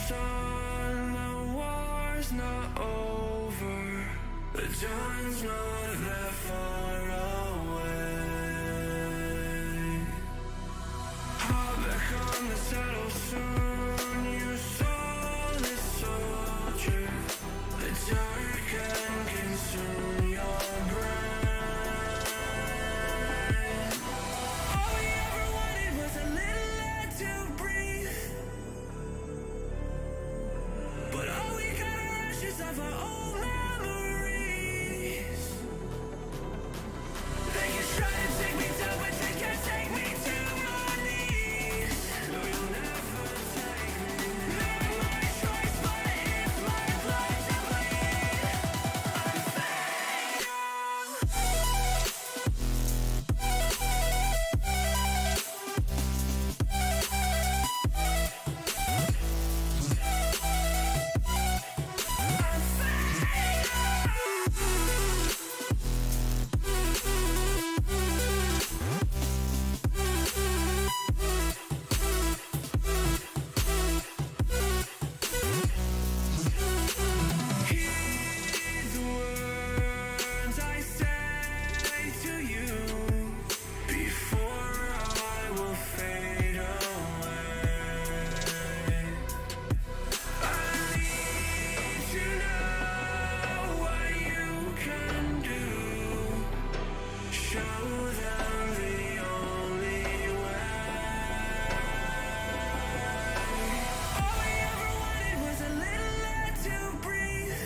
sun, the war's not over. The dawn's not that far away. Hop back on the saddle soon, you soulless soldier. The dark can consume your brain. All we ever wanted was a little air to breathe, but all we got are ashes of our old memories. They can try to take me down, but they can't take me to my knees. No, you'll never take me. Not my choice, but it's my blood to bleed. I'm fatal. Heed the words I say to you before I will fade away. I need to know what you can do. Show them the only way. All we ever wanted was a little air to breathe,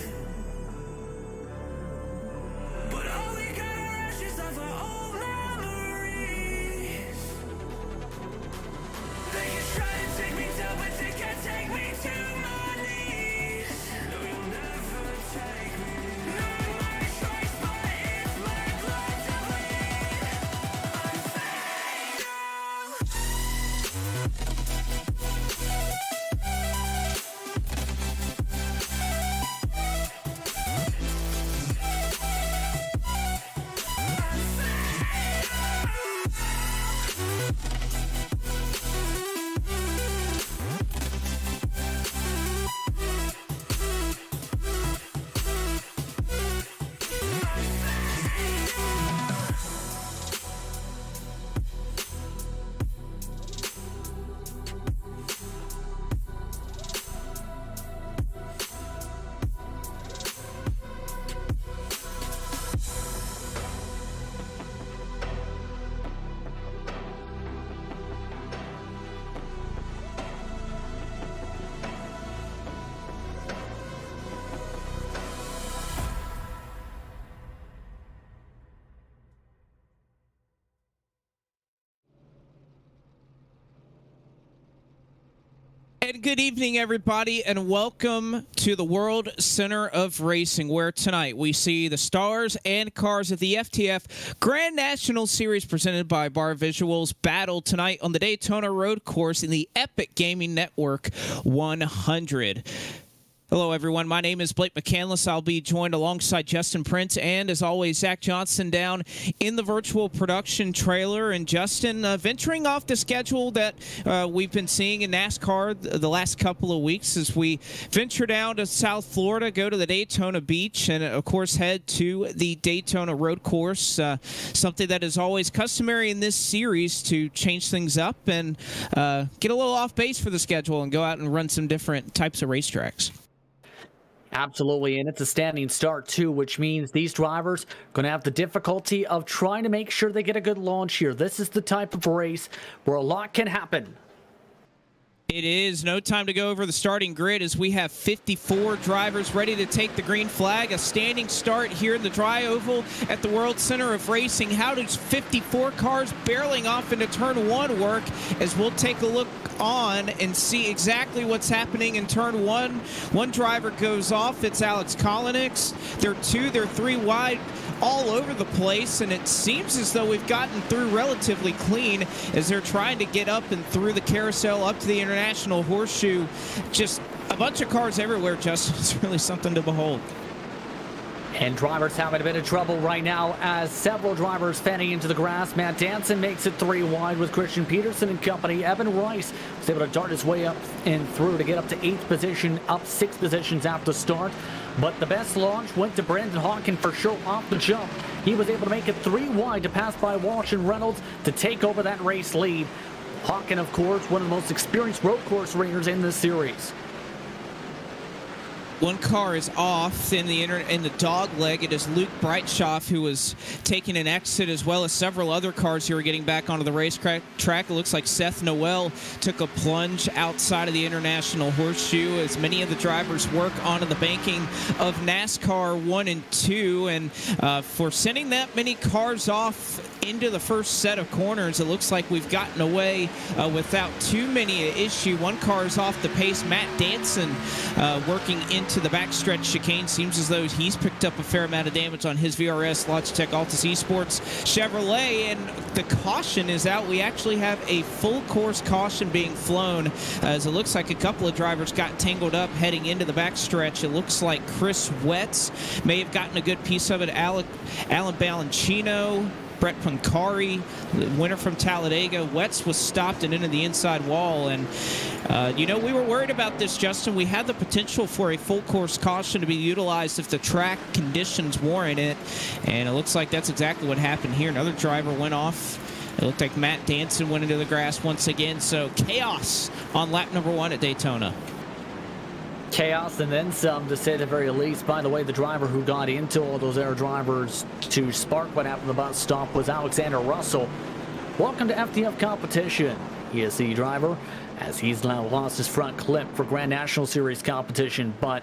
but all we got are ashes of our old memories. They can try to take me down, but they can't take me to my knees. No, you'll never take me. Not my choice, but it's my blood to bleed. I'm And good evening, everybody, and welcome to the World Center of Racing, where tonight we see the stars and cars of the FTF Grand National Series presented by Bar Visuals battle tonight on the Daytona Road Course in the Epic Gaming Network 100. Hello, everyone. My name is Blake McCandless. I'll be joined alongside Justin Prince and, as always, Zach Johnson down in the virtual production trailer. And Justin, venturing off the schedule that we've been seeing in NASCAR the last couple of weeks as we venture down to South Florida, go to the Daytona Beach, and, of course, head to the Daytona Road Course, something that is always customary in this series to change things up and get a little off base for the schedule and go out and run some different types of racetracks. Absolutely, and it's a standing start too, which means these drivers are going to have the difficulty of trying to make sure they get a good launch here. This is the type of race where a lot can happen. It is no time to go over the starting grid as we have 54 drivers ready to take the green flag. A standing start here in the dry oval at the World Center of Racing. How does 54 cars barreling off into turn one work? As we'll take a look on and see exactly what's happening in turn one. One driver goes off. It's Alex Kolonix. They're two, they're three wide all over the place, and it seems as though we've gotten through relatively clean as they're trying to get up and through the carousel up to the International Horseshoe. Just a bunch of cars everywhere, Justin. It's really something to behold. And drivers having a bit of trouble right now as several drivers fanning into the grass. Matt Danson makes it 3 wide with Christian Peterson and company. Evan Rice was able to dart his way up and through to get up to 8th position, up 6 positions at the start. But the best launch went to Brandon Hawken for sure off the jump. He was able to make it 3 wide to pass by Walsh and Reynolds to take over that race lead. Hawken, of course, one of the most experienced road course ringers in this series. One car is off in the dog leg. It is Luke Breitschoff who was taking an exit, as well as several other cars who are getting back onto the racetrack. It looks like Seth Noel took a plunge outside of the International Horseshoe as many of the drivers work onto the banking of NASCAR 1 and 2. And for sending that many cars off into the first set of corners, it looks like we've gotten away without too many issue. One car is off the pace. Matt Danson working into the backstretch chicane. Seems as though he's picked up a fair amount of damage on his VRS Logitech Altis Esports Chevrolet, and the caution is out. We actually have a full course caution being flown, as it looks like a couple of drivers got tangled up heading into the backstretch. It looks like Chris Wetz may have gotten a good piece of it. Alan Balanchino, Brett Pancari, the winner from Talladega. Wetz was stopped and into the inside wall. And, we were worried about this, Justin. We had the potential for a full course caution to be utilized if the track conditions warrant it. And it looks like that's exactly what happened here. Another driver went off. It looked like Matt Danson went into the grass once again. So chaos on lap number 1 at Daytona. Chaos and then some, to say the very least. By the way, the driver who got into all those air drivers to spark what happened at the bus stop was Alexander Russell. Welcome to FTF competition, ESC driver, as he's now lost his front clip for Grand National Series competition. But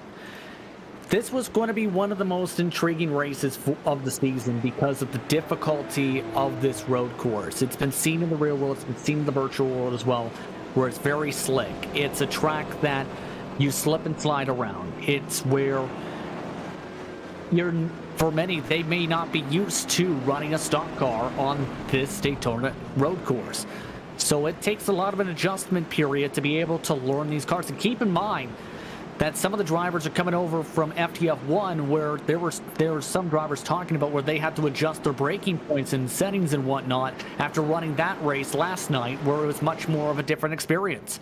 this was going to be one of the most intriguing races of the season because of the difficulty of this road course. It's been seen in the real world, it's been seen in the virtual world as well, where it's very slick. It's a track that you slip and slide around. It's where for many, they may not be used to running a stock car on this Daytona road course. So it takes a lot of an adjustment period to be able to learn these cars. And keep in mind that some of the drivers are coming over from FTF1, where there were some drivers talking about where they had to adjust their braking points and settings and whatnot after running that race last night, where it was much more of a different experience.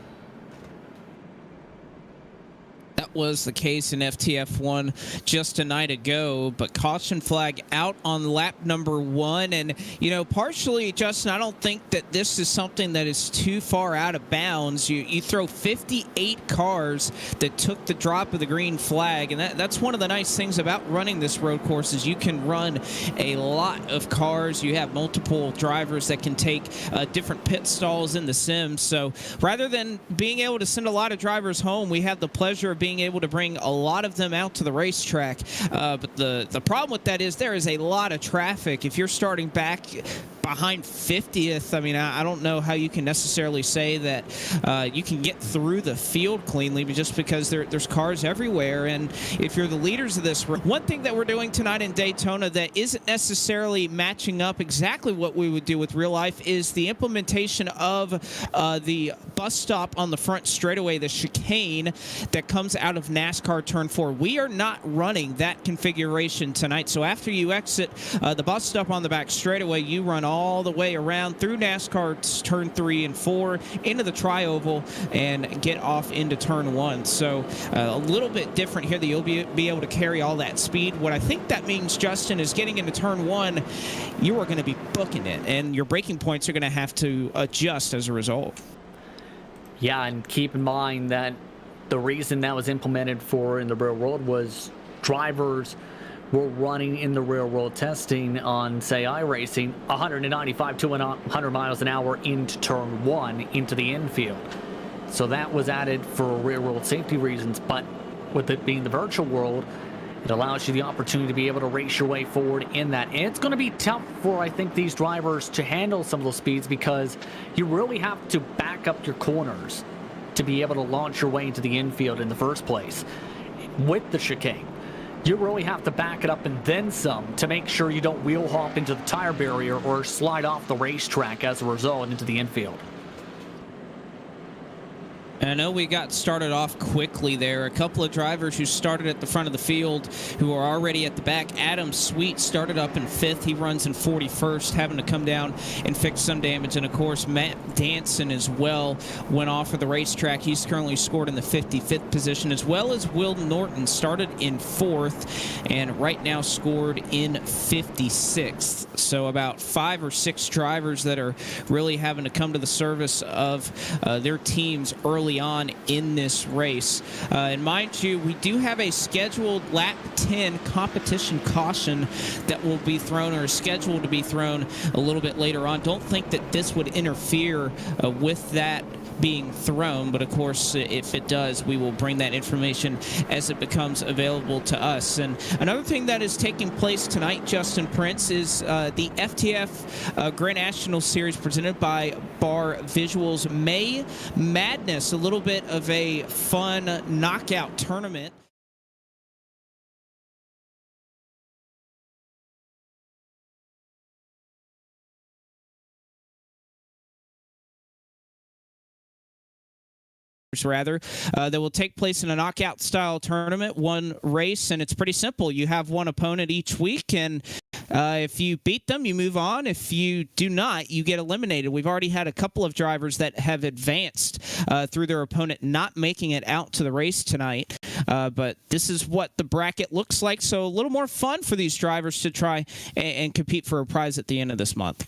That was the case in FTF1 just a night ago, but caution flag out on lap number 1. And, partially, Justin, I don't think that this is something that is too far out of bounds. You throw 58 cars that took the drop of the green flag, and that's one of the nice things about running this road course is you can run a lot of cars. You have multiple drivers that can take different pit stalls in the sim. So rather than being able to send a lot of drivers home, we have the pleasure of being able to bring a lot of them out to the racetrack. But the problem with that is there is a lot of traffic. If you're starting back behind 50th, I don't know how you can necessarily say that you can get through the field cleanly, but just because there's cars everywhere. And if you're the leaders of this, one thing that we're doing tonight in Daytona that isn't necessarily matching up exactly what we would do with real life is the implementation of the bus stop on the front straightaway, the chicane that comes out of NASCAR Turn 4. We are not running that configuration tonight. So after you exit the bus stop on the back straightaway, you run all the way around through NASCAR's Turn 3 and 4 into the tri-oval and get off into Turn 1. So a little bit different here that you'll be able to carry all that speed. What I think that means, Justin, is getting into Turn 1, you are going to be booking it, and your braking points are going to have to adjust as a result. Yeah, and keep in mind that the reason that was implemented for in the real world was drivers were running in the real world testing on, say, iRacing 195 to 100 miles an hour into Turn 1 into the infield. So that was added for real world safety reasons, but with it being the virtual world, it allows you the opportunity to be able to race your way forward in that. And it's going to be tough for, I think, these drivers to handle some of those speeds because you really have to back up your corners to be able to launch your way into the infield in the first place. With the chicane, you really have to back it up and then some to make sure you don't wheel hop into the tire barrier or slide off the racetrack as a result into the infield. I know we got started off quickly there. A couple of drivers who started at the front of the field who are already at the back. Adam Sweet started up in 5th. He runs in 41st, having to come down and fix some damage. And, of course, Matt Danson as well went off of the racetrack. He's currently scored in the 55th position, as well as Will Norton started in 4th and right now scored in 56th. So about 5 or 6 drivers that are really having to come to the service of their teams early on in this race. And mind you, we do have a scheduled lap 10 competition caution that will be thrown, or is scheduled to be thrown a little bit later on. Don't think that this would interfere with that being thrown, but of course if it does, we will bring that information as it becomes available to us. And another thing that is taking place tonight, Justin Prince, is the FTF Grand National Series presented by Bar Visuals May Madness, a little bit of a fun knockout tournament. That will take place in a knockout style tournament, one race, and it's pretty simple. You have one opponent each week, and if you beat them, you move on. If you do not, you get eliminated. We've already had a couple of drivers that have advanced through their opponent not making it out to the race tonight, but this is what the bracket looks like, so a little more fun for these drivers to try and compete for a prize at the end of this month.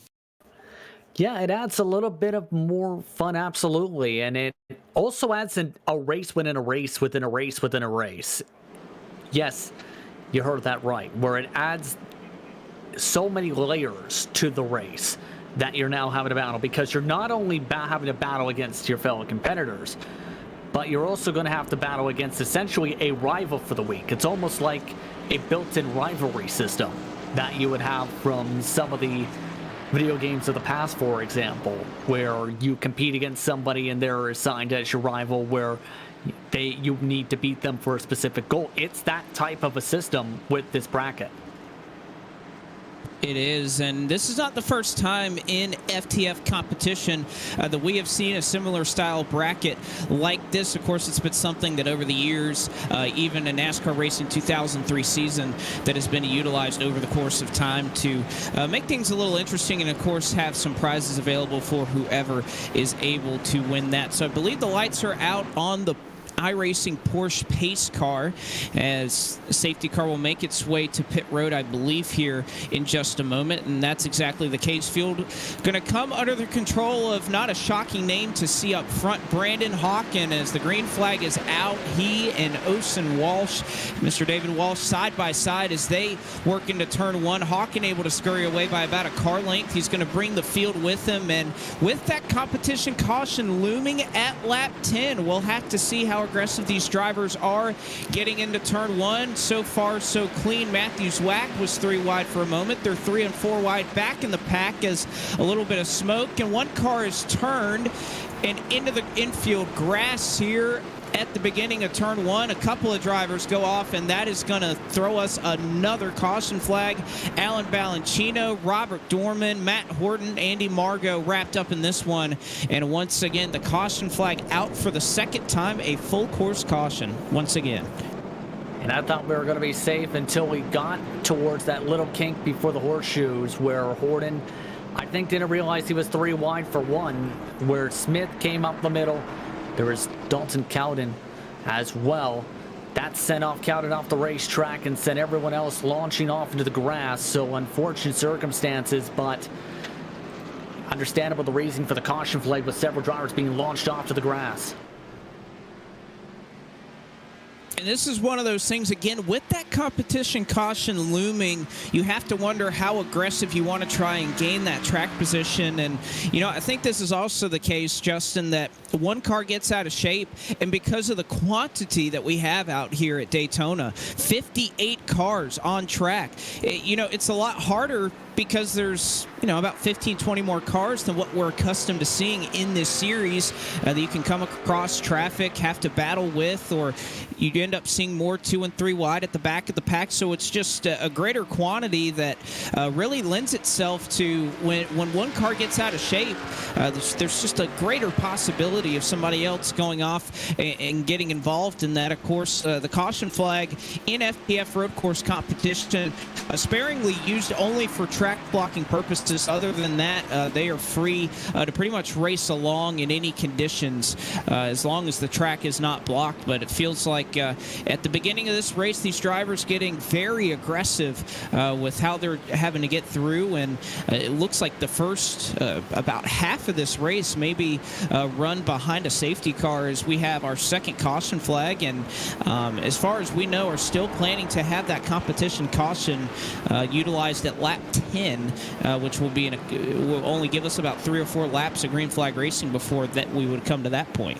Yeah, it adds a little bit of more fun, absolutely. And it also adds a race within a race within a race within a race. Yes, you heard that right, where it adds so many layers to the race that you're now having to battle, because you're not only having to battle against your fellow competitors, but you're also going to have to battle against essentially a rival for the week. It's almost like a built-in rivalry system that you would have from some of the video games of the past, for example, where you compete against somebody and they're assigned as your rival, where you need to beat them for a specific goal. It's that type of a system with this bracket. It is, and this is not the first time in FTF competition that we have seen a similar style bracket like this. Of course, it's been something that over the years, even in NASCAR Racing 2003 season, that has been utilized over the course of time to make things a little interesting, and of course have some prizes available for whoever is able to win that. So I believe the lights are out on the iRacing Porsche pace car, as the safety car will make its way to pit road, I believe, here in just a moment, and that's exactly the case. Field going to come under the control of not a shocking name to see up front, Brandon Hawken, as the green flag is out. He and Osen Walsh, Mr. David Walsh, side by side as they work into turn one. Hawken able to scurry away by about a car length. He's going to bring the field with him, and with that competition caution looming at lap 10, we'll have to see how aggressive these drivers are getting into turn one. So far, so clean. Matthews Wack was 3 wide for a moment. They're 3 and 4 wide back in the pack as a little bit of smoke, and one car is turned and into the infield grass here at the beginning of turn one. A couple of drivers go off, and that is going to throw us another caution flag. Alan Balancino, Robert Dorman, Matt Horton, Andy Margot wrapped up in this one, and once again the caution flag out for the second time, a full course caution once again. And I thought we were going to be safe until we got towards that little kink before the horseshoes, where Horton, I think, didn't realize he was 3 wide for one, where Smith came up the middle. There was Dalton Cowden as well. That sent off Cowden off the racetrack and sent everyone else launching off into the grass. So unfortunate circumstances, but understandable the reason for the caution flag, with several drivers being launched off to the grass. And this is one of those things, again, with that competition caution looming, you have to wonder how aggressive you want to try and gain that track position. And, you know, I think this is also the case, Justin, that one car gets out of shape, and because of the quantity that we have out here at Daytona, 58 cars on track, you know, it's a lot harder because there's, about 15, 20 more cars than what we're accustomed to seeing in this series that you can come across traffic, have to battle with, or you end up seeing more 2 and 3 wide at the back of the pack. So it's just a greater quantity that really lends itself to when one car gets out of shape, there's just a greater possibility of somebody else going off and getting involved in that. Of course, the caution flag in FTF road course competition sparingly used only for track blocking purposes. Other than that, they are free to pretty much race along in any conditions as long as the track is not blocked. But it feels like at the beginning of this race, these drivers getting very aggressive with how they're having to get through, and it looks like the first about half of this race maybe run behind a safety car as we have our second caution flag, and as far as we know are still planning to have that competition caution utilized at lap 10, which will only give us about 3 or 4 laps of green flag racing before that we would come to that point.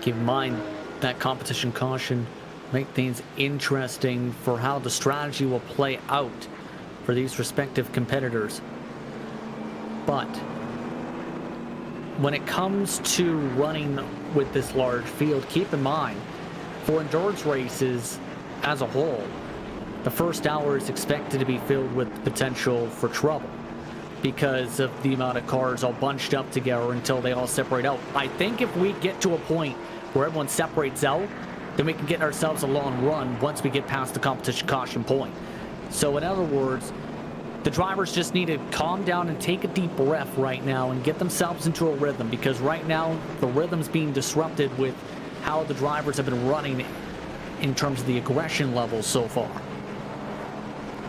Keep in mind that competition caution make things interesting for how the strategy will play out for these respective competitors. But when it comes to running with this large field, keep in mind for endurance races as a whole, the first hour is expected to be filled with potential for trouble because of the amount of cars all bunched up together until they all separate out. I think if we get to a point where everyone separates out, then we can get ourselves a long run once we get past the competition caution point. So in other words, the drivers just need to calm down and take a deep breath right now and get themselves into a rhythm, because right now the rhythm's being disrupted with how the drivers have been running in terms of the aggression levels so far.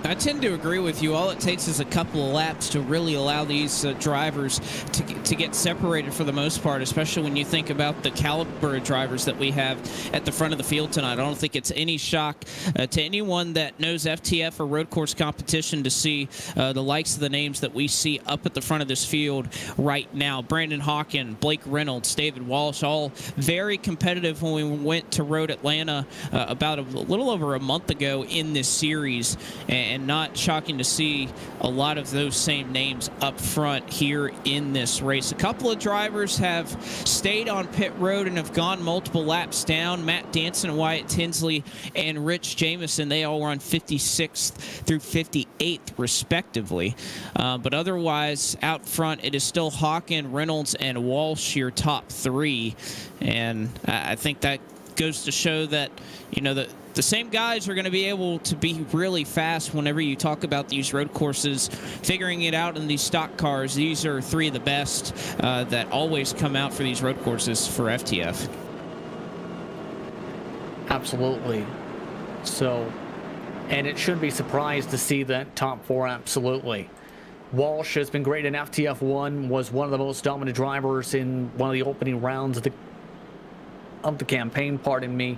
I tend to agree with you. All it takes is a couple of laps to really allow these drivers to get separated for the most part, especially when you think about the caliber of drivers that we have at the front of the field tonight. I don't think it's any shock to anyone that knows FTF or road course competition to see the likes of the names that we see up at the front of this field right now. Brandon Hawken, Blake Reynolds, David Walsh, all very competitive when we went to Road Atlanta about a little over a month ago in this series. And not shocking to see a lot of those same names up front here in this race. A couple of drivers have stayed on pit road and have gone multiple laps down. Matt Danson, Wyatt Tinsley, and Rich Jamison, they all were on 56th through 58th respectively. But otherwise, out front, it is still Hawken, Reynolds, and Walsh, your top 3. And I think that goes to show that, the same guys are going to be able to be really fast whenever you talk about these road courses, figuring it out in these stock cars. These are 3 of the best that always come out for these road courses for FTF. Absolutely. So, and it shouldn't be surprised to see that top 4, absolutely. Walsh has been great in FTF1, was one of the most dominant drivers in one of the opening rounds of the campaign, pardon me,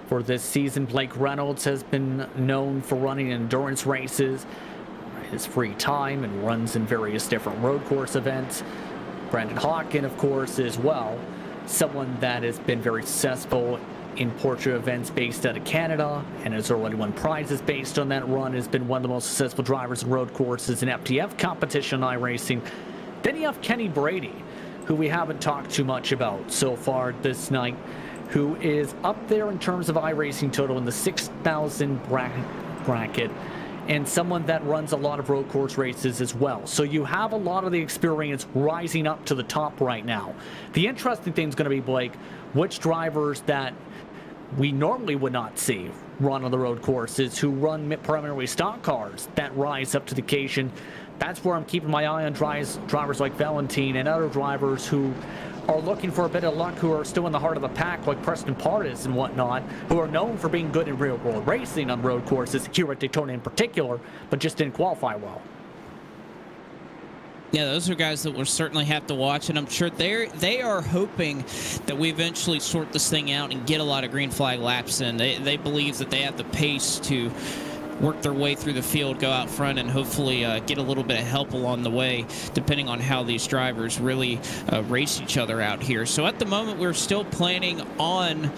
for this season. Blake Reynolds has been known for running endurance races, his free time, and runs in various different road course events. Brandon Hawken, of course, as well, someone that has been very successful in Porsche events based out of Canada and has already won prizes based on that run, has been one of the most successful drivers in road courses in FTF competition iRacing. Then you have Kenny Brady, who we haven't talked too much about so far this night, who is up there in terms of iRacing total in the 6,000 bracket, and someone that runs a lot of road course races as well. So you have a lot of the experience rising up to the top right now. The interesting thing is going to be, Blake, which drivers that we normally would not see run on the road courses, who run primarily stock cars, that rise up to the occasion. That's where I'm keeping my eye on drivers like Valentine and other drivers who are looking for a bit of luck, who are still in the heart of the pack, like Preston Pardis and whatnot, who are known for being good in real-world racing on road courses, here at Daytona in particular, but just didn't qualify well. Yeah, those are guys that we'll certainly have to watch, and I'm sure they are hoping that we eventually sort this thing out and get a lot of green flag laps in. They believe that they have the pace to work their way through the field, go out front, and hopefully get a little bit of help along the way, depending on how these drivers really race each other out here. So at the moment, we're still planning on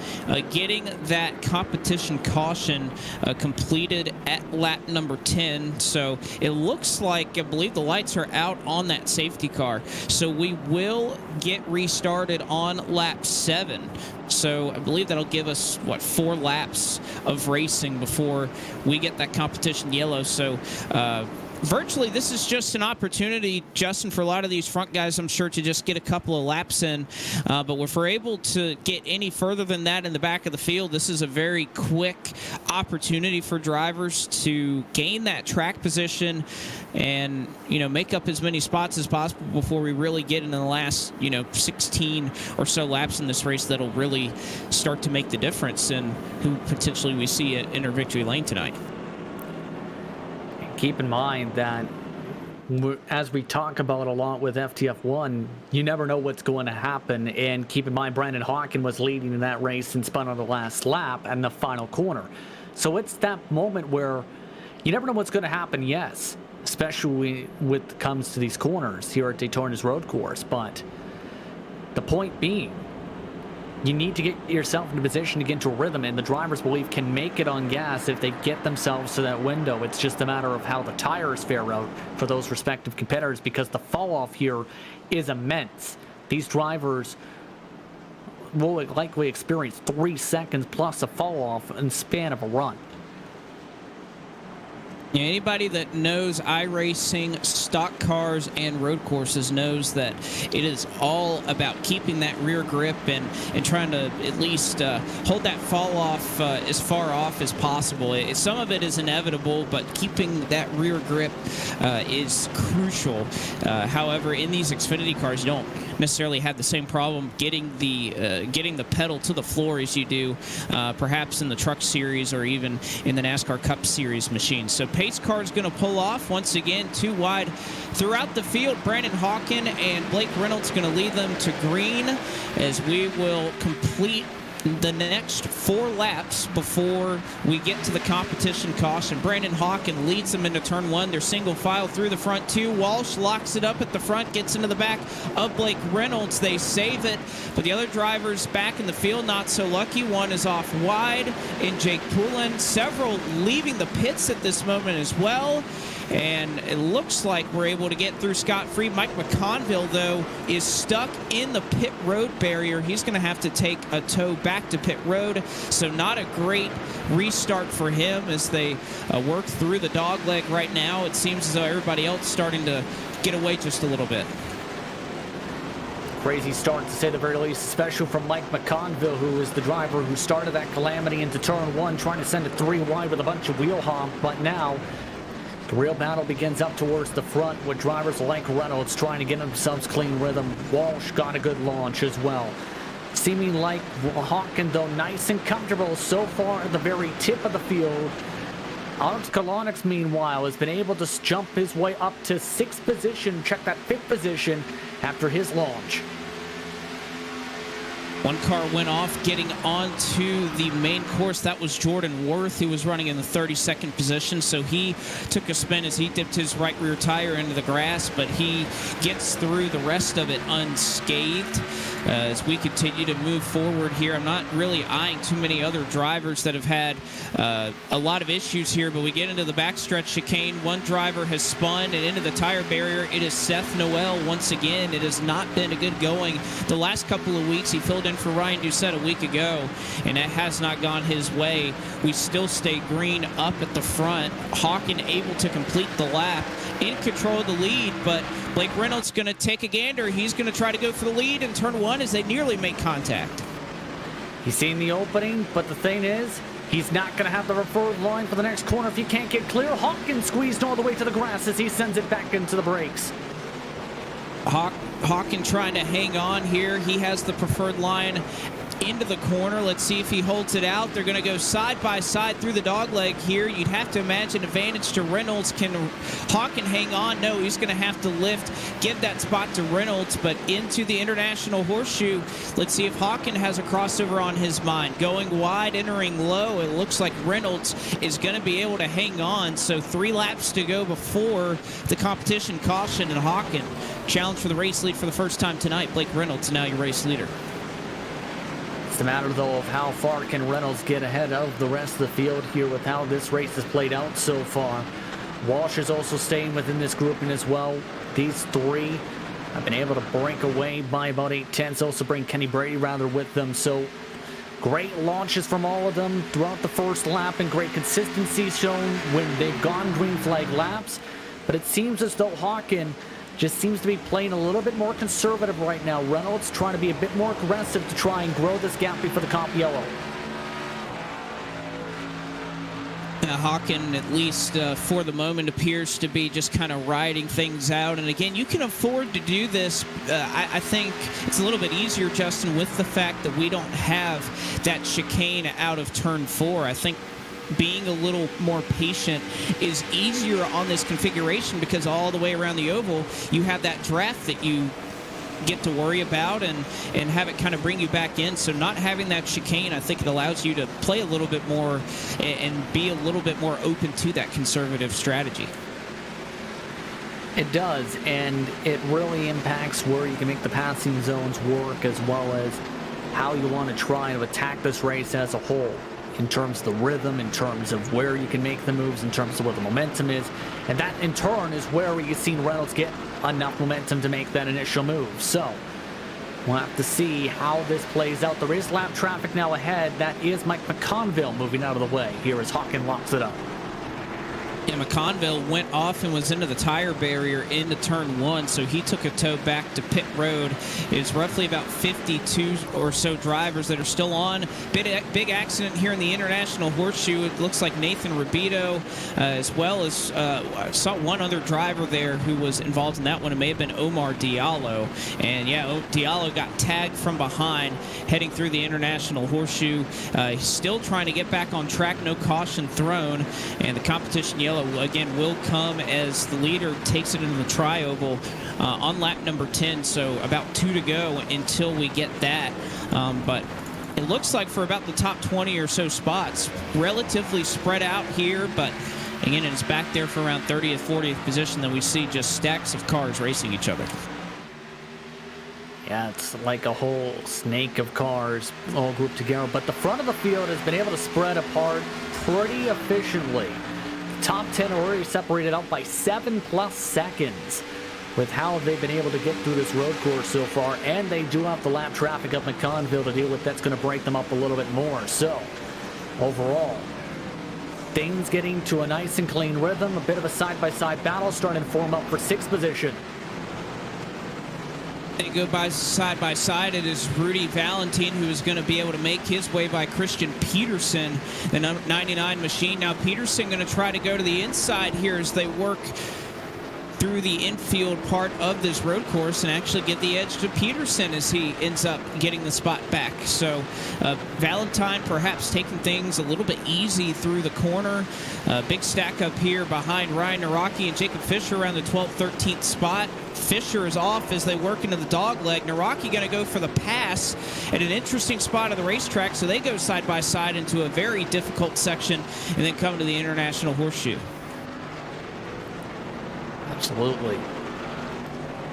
getting that competition caution completed at lap number 10. So it looks like, I believe the lights are out on that safety car. So we will get restarted on lap 7. So I believe that'll give us, 4 laps of racing before we get that competition yellow. So virtually, this is just an opportunity, Justin, for a lot of these front guys, I'm sure, to just get a couple of laps in. But if we're able to get any further than that in the back of the field, this is a very quick opportunity for drivers to gain that track position and, make up as many spots as possible before we really get into the last, 16 or so laps in this race that'll really start to make the difference in who potentially we see in our victory lane tonight. Keep in mind that as we talk about a lot with FTF1, you never know what's going to happen. And keep in mind, Brandon Hawken was leading in that race and spun on the last lap and the final corner. So it's that moment where you never know what's going to happen, yes, especially when it comes to these corners here at Daytona's road course. But the point being, you need to get yourself in a position to get into a rhythm, and the drivers, believe, can make it on gas if they get themselves to that window. It's just a matter of how the tires fare out for those respective competitors, because the fall off here is immense. These drivers will likely experience 3 seconds plus a fall off in the span of a run. Yeah, anybody that knows iRacing, stock cars, and road courses knows that it is all about keeping that rear grip and trying to at least hold that fall off as far off as possible. Some of it is inevitable, but keeping that rear grip is crucial. However, in these Xfinity cars, you don't necessarily have the same problem getting the pedal to the floor as you do perhaps in the Truck Series or even in the NASCAR Cup Series machine. So pace car is going to pull off once again, 2 wide throughout the field. Brandon Hawken and Blake Reynolds going to lead them to green as we will complete the next 4 laps before we get to the competition caution. Brandon Hawken leads them into turn 1. They're single file through the front 2. Walsh locks it up at the front, gets into the back of Blake Reynolds. They save it, but the other drivers back in the field not so lucky. One is off wide in Jake Poulin. Several leaving the pits at this moment as well. And it looks like we're able to get through scot-free. Mike McConville, though, is stuck in the pit road barrier. He's going to have to take a tow back to pit road. So not a great restart for him as they work through the dog leg right now. It seems as though everybody else is starting to get away just a little bit. Crazy start, to say the very least, especially from Mike McConville, who is the driver who started that calamity into turn 1, trying to send it 3 wide with a bunch of wheel hop. But now the real battle begins up towards the front with drivers like Reynolds trying to get themselves clean rhythm. Walsh got a good launch as well. Seeming like Hawken, though, nice and comfortable so far at the very tip of the field. Alex Kalonix, meanwhile, has been able to jump his way up to 6th position, check that 5th position after his launch. One car went off getting onto the main course. That was Jordan Worth, who was running in the 32nd position. So he took a spin as he dipped his right rear tire into the grass, but he gets through the rest of it unscathed. As we continue to move forward here, I'm not really eyeing too many other drivers that have had a lot of issues here, but we get into the backstretch chicane. One driver has spun and into the tire barrier. It is Seth Noel once again. It has not been a good going the last couple of weeks. He filled in for Ryan Doucette a week ago, and that has not gone his way. We still stay green up at the front. Hawken able to complete the lap, in control of the lead, but Blake Reynolds going to take a gander. He's going to try to go for the lead in turn 1 as they nearly make contact. He's seen the opening, but the thing is, he's not going to have the preferred line for the next corner if he can't get clear. Hawkins squeezed all the way to the grass as he sends it back into the brakes. Hawken trying to hang on here. He has the preferred line into the corner. Let's see if he holds it out. They're going to go side by side through the dogleg here. You'd have to imagine advantage to Reynolds. Can Hawken hang on? No, he's going to have to lift, give that spot to Reynolds, but into the International Horseshoe. Let's see if Hawken has a crossover on his mind. Going wide, entering low. It looks like Reynolds is going to be able to hang on. So 3 laps to go before the competition caution, and Hawken challenge for the race lead for the first time tonight. Blake Reynolds now your race leader. It's a matter, though, of how far can Reynolds get ahead of the rest of the field here with how this race has played out so far. Walsh is also staying within this grouping as well. These 3 have been able to break away by about 8/10. Also bring Kenny Brady rather with them. So great launches from all of them throughout the first lap, and great consistency shown when they've gone green flag laps. But it seems as though Hawken just seems to be playing a little bit more conservative right now. Reynolds trying to be a bit more aggressive to try and grow this gap before the comp yellow. Hawken, at least for the moment, appears to be just kind of riding things out. And again, you can afford to do this. I think it's a little bit easier, Justin, with the fact that we don't have that chicane out of turn 4. I think being a little more patient is easier on this configuration because all the way around the oval, you have that draft that you get to worry about and have it kind of bring you back in. So not having that chicane, I think it allows you to play a little bit more and be a little bit more open to that conservative strategy. It does, and it really impacts where you can make the passing zones work, as well as how you want to try to attack this race as a whole, in terms of the rhythm, in terms of where you can make the moves, in terms of where the momentum is. And that, in turn, is where you've seen Reynolds get enough momentum to make that initial move. So we'll have to see how this plays out. There is lap traffic now ahead. That is Mike McConville moving out of the way here as Hawken locks it up. Yeah, McConville went off and was into the tire barrier into turn 1, so he took a tow back to pit road. It's roughly about 52 or so drivers that are still on. Big accident here in the International Horseshoe. It looks like Nathan Rubito, as well as I saw one other driver there who was involved in that one. It may have been Omar Diallo. And yeah, Diallo got tagged from behind heading through the International Horseshoe. He's still trying to get back on track. No caution thrown, and the competition yellow again will come as the leader takes it into the tri-oval on lap number 10. So about 2 to go until we get that. But it looks like for about the top 20 or so spots, relatively spread out here. But again, it's back there for around 30th, 40th position that we see just stacks of cars racing each other. Yeah, it's like a whole snake of cars all grouped together. But the front of the field has been able to spread apart pretty efficiently. Top 10 are already separated out by 7+ seconds with how they've been able to get through this road course so far, and they do have the lap traffic up McConville to deal with. That's going to break them up a little bit more. So overall, things getting to a nice and clean rhythm. A bit of a side-by-side battle starting to form up for 6th position. They go by side, it is Rudy Valentine who is going to be able to make his way by Christian Peterson, the 99 machine. Now Peterson going to try to go to the inside here as they work through the infield part of this road course and actually get the edge to Peterson as he ends up getting the spot back. So Valentine perhaps taking things a little bit easy through the corner. Big stack up here behind Ryan Naraki and Jacob Fisher around the 12th, 13th spot. Fisher is off as they work into the dog leg. Naraki going to go for the pass at an interesting spot of the racetrack, so they go side by side into a very difficult section and then come to the International Horseshoe. Absolutely.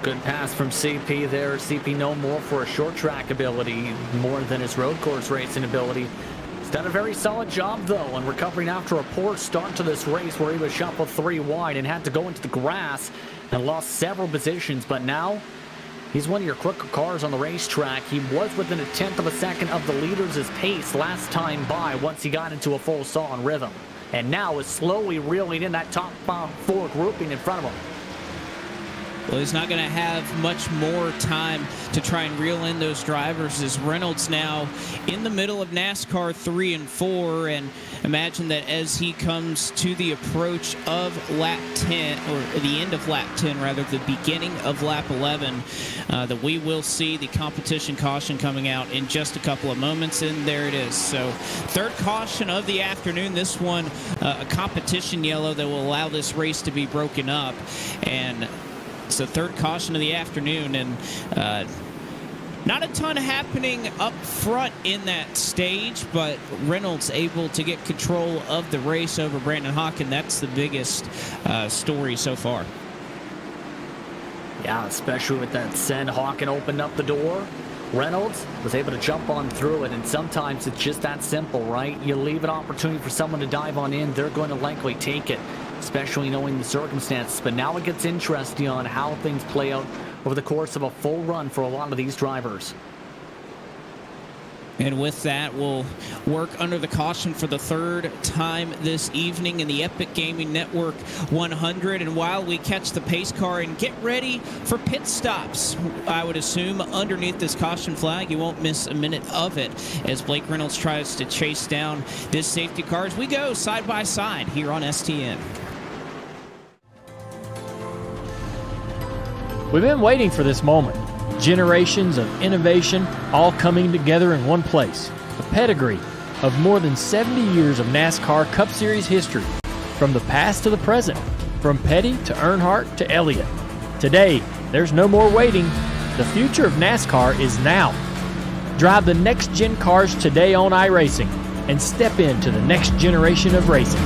Good pass from CP there. CP known more for a short track ability more than his road course racing ability. He's done a very solid job, though, on recovering after a poor start to this race where he was shuffled 3 wide and had to go into the grass and lost several positions. But now he's one of your quicker cars on the racetrack. He was within 1/10 of a second of the leader's pace last time by once he got into a full saw on rhythm. And now is slowly reeling in that top 4 grouping in front of him. Well, he's not going to have much more time to try and reel in those drivers as Reynolds now in the middle of NASCAR 3 and 4. And imagine that as he comes to the approach of lap 10, or the end of lap 10, rather, the beginning of lap 11, that we will see the competition caution coming out in just a couple of moments. And there it is. So third caution of the afternoon. This one, a competition yellow that will allow this race to be broken up. And it's the third caution of the afternoon, and not a ton happening up front in that stage, but Reynolds able to get control of the race over Brandon Hawken. That's the biggest story so far. Yeah, especially with that send. Hawken opened up the door. Reynolds was able to jump on through it, and sometimes it's just that simple, right? You leave an opportunity for someone to dive on in, they're going to likely take it, especially knowing the circumstances. But now it gets interesting on how things play out over the course of a full run for a lot of these drivers. And with that, we'll work under the caution for the third time this evening in the Epic Gaming Network 100. And while we catch the pace car and get ready for pit stops, I would assume underneath this caution flag, you won't miss a minute of it as Blake Reynolds tries to chase down this safety car as we go side by side here on STN. We've been waiting for this moment. Generations of innovation all coming together in one place. A pedigree of more than 70 years of NASCAR Cup Series history. From the past to the present. From Petty to Earnhardt to Elliott. Today, there's no more waiting. The future of NASCAR is now. Drive the next-gen cars today on iRacing and step into the next generation of racing.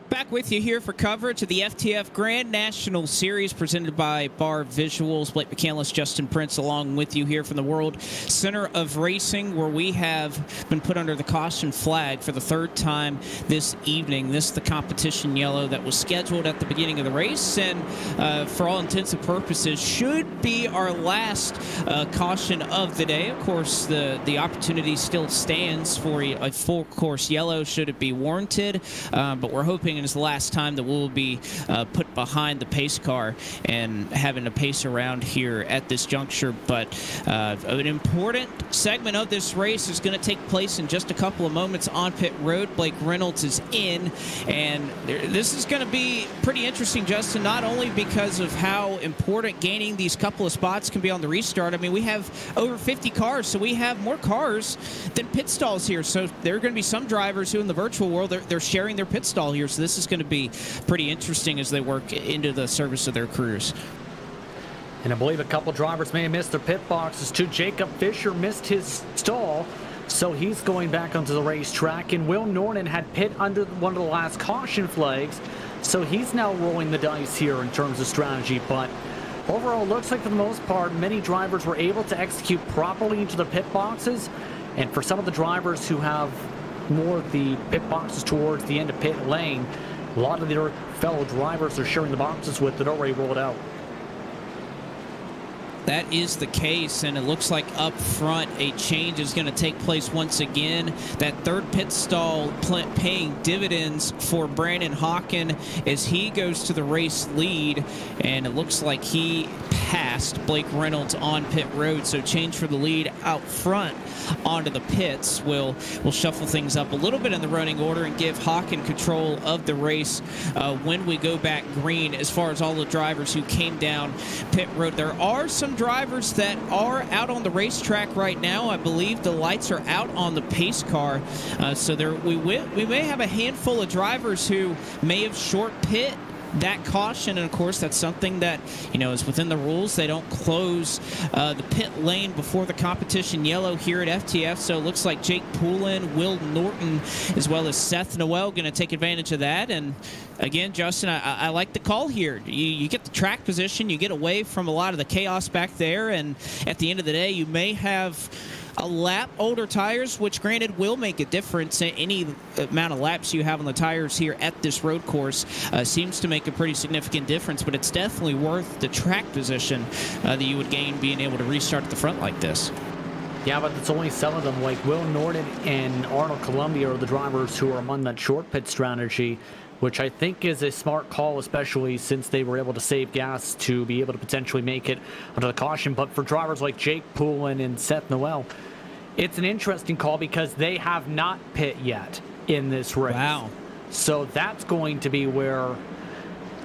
Back with you here for coverage of the FTF Grand National Series presented by Bar Visuals. Blake McCandless, Justin Prince, along with you here from the World Center of Racing, where we have been put under the caution flag for the third time this evening. This is the competition yellow that was scheduled at the beginning of the race, and for all intents and purposes should be our last caution of the day. Of course, the opportunity still stands for a full course yellow should it be warranted, but we're hoping it's the last time that we'll be put behind the pace car and having to pace around here at this juncture. But an important segment of this race is going to take place in just a couple of moments on pit road. Blake Reynolds is in, and this is going to be pretty interesting, Justin, not only because of how important gaining these couple of spots can be on the restart. I mean, we have over 50 cars, so we have more cars than pit stalls here. So there are going to be some drivers who in the virtual world, they're sharing their pit stall here. So this is going to be pretty interesting as they work into the service of their careers. And I believe a couple drivers may have missed their pit boxes too. Jacob Fisher missed his stall, so he's going back onto the racetrack. And Will Norton had pit under one of the last caution flags, so he's now rolling the dice here in terms of strategy. But overall, it looks like for the most part, many drivers were able to execute properly into the pit boxes. And for some of the drivers who have more of the pit boxes towards the end of pit lane, a lot of their fellow drivers they're sharing the boxes with that already rolled out. That is the case, and it looks like up front a change is going to take place once again. That third pit stall paying dividends for Brandon Hawken as he goes to the race lead, and it looks like he passed Blake Reynolds on pit road. So change for the lead out front onto the pits. We'll shuffle things up a little bit in the running order and give Hawken control of the race when we go back green as far as all the drivers who came down pit road. There are some drivers that are out on the racetrack right now. I believe the lights are out on the pace car. So we may have a handful of drivers who may have short pit that caution, and of course that's something that is within the rules. They don't close the pit lane before the competition yellow here at FTF, so it looks like Jake Poulin, Will Norton, as well as Seth Noel going to take advantage of that. And again, Justin, I like the call here. You get the track position, you get away from a lot of the chaos back there, and at the end of the day you may have a lap older tires, which granted will make a difference. Any amount of laps you have on the tires here at this road course seems to make a pretty significant difference, but it's definitely worth the track position that you would gain being able to restart at the front like this. Yeah, but it's only some of them. Like Will Norton and Arnold Columbia are the drivers who are among that short pit strategy, which I think is a smart call, especially since they were able to save gas to be able to potentially make it under the caution. But for drivers like Jake Poulin and Seth Noel, it's an interesting call because they have not pit yet in this race. Wow. So that's going to be where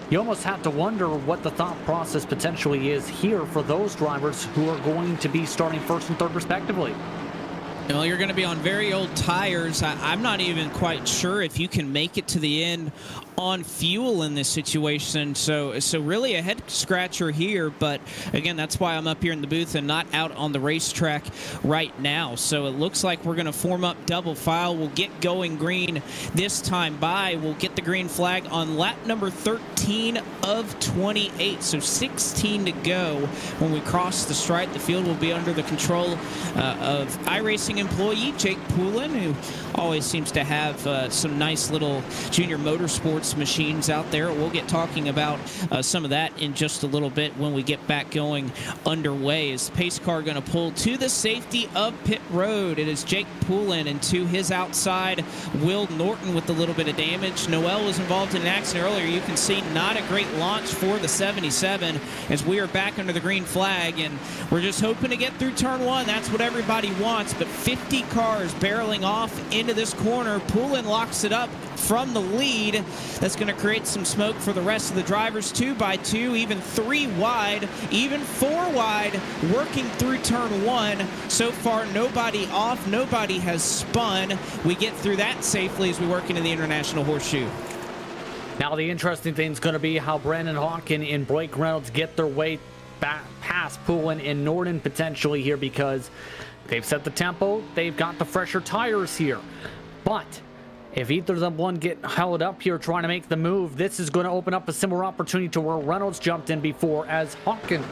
you almost have to wonder what the thought process potentially is here for those drivers who are going to be starting first and third respectively. Well, you're going to be on very old tires. I'm not even quite sure if you can make it to the end on fuel in this situation. So really a head scratcher here. But again, that's why I'm up here in the booth and not out on the racetrack right now. So it looks like we're going to form up double file. We'll get going green this time by. We'll get the green flag on lap number 13 of 28. So 16 to go when we cross the stripe. The field will be under the control of iRacing employee Jake Poulin, who always seems to have some nice little junior motorsports machines out there. We'll get talking about some of that in just a little bit when we get back going underway. Is the pace car going to pull to the safety of pit road? It is Jake Poulin, and to his outside Will Norton with a little bit of damage. Noel was involved in an accident earlier. You can see not a great launch for the 77 as we are back under the green flag, and we're just hoping to get through turn one. That's what everybody wants, but 50 cars barreling off into this corner. Poulin locks it up from the lead. That's going to create some smoke for the rest of the drivers. 2 by 2, even 3 wide, even 4 wide, working through turn one. So far, nobody off, nobody has spun. We get through that safely as we work into the International Horseshoe. Now, the interesting thing is going to be how Brandon Hawken and Blake Reynolds get their way back past Poulin and Norton potentially here, because they've set the tempo, they've got the fresher tires here. But if either of them one get held up here trying to make the move, this is going to open up a similar opportunity to where Reynolds jumped in before, as Hawken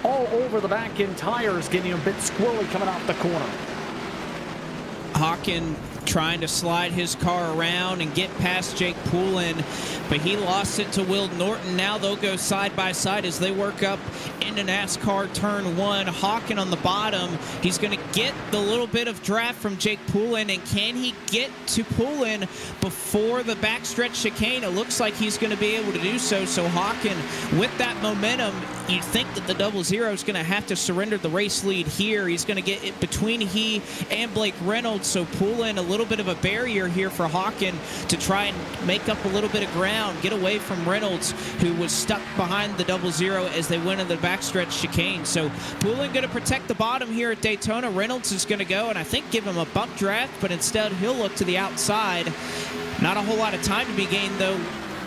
all over the back end tires, getting a bit squirrely coming off the corner. Hawken trying to slide his car around and get past Jake Poulin, but he lost it to Will Norton. Now they'll go side by side as they work up into NASCAR turn one. Hawken on the bottom. He's going to get the little bit of draft from Jake Poulin, and can he get to Poulin before the backstretch chicane? It looks like he's going to be able to do so. So Hawken, with that momentum, you'd think that the 00 is going to have to surrender the race lead here. He's going to get it between he and Blake Reynolds. So Poulin, a little bit of a barrier here for Hawken to try and make up a little bit of ground, get away from Reynolds, who was stuck behind the 00 as they went into the backstretch chicane. So Poulin going to protect the bottom here at Daytona. Reynolds is going to go and I think give him a bump draft, but instead he'll look to the outside. Not a whole lot of time to be gained though,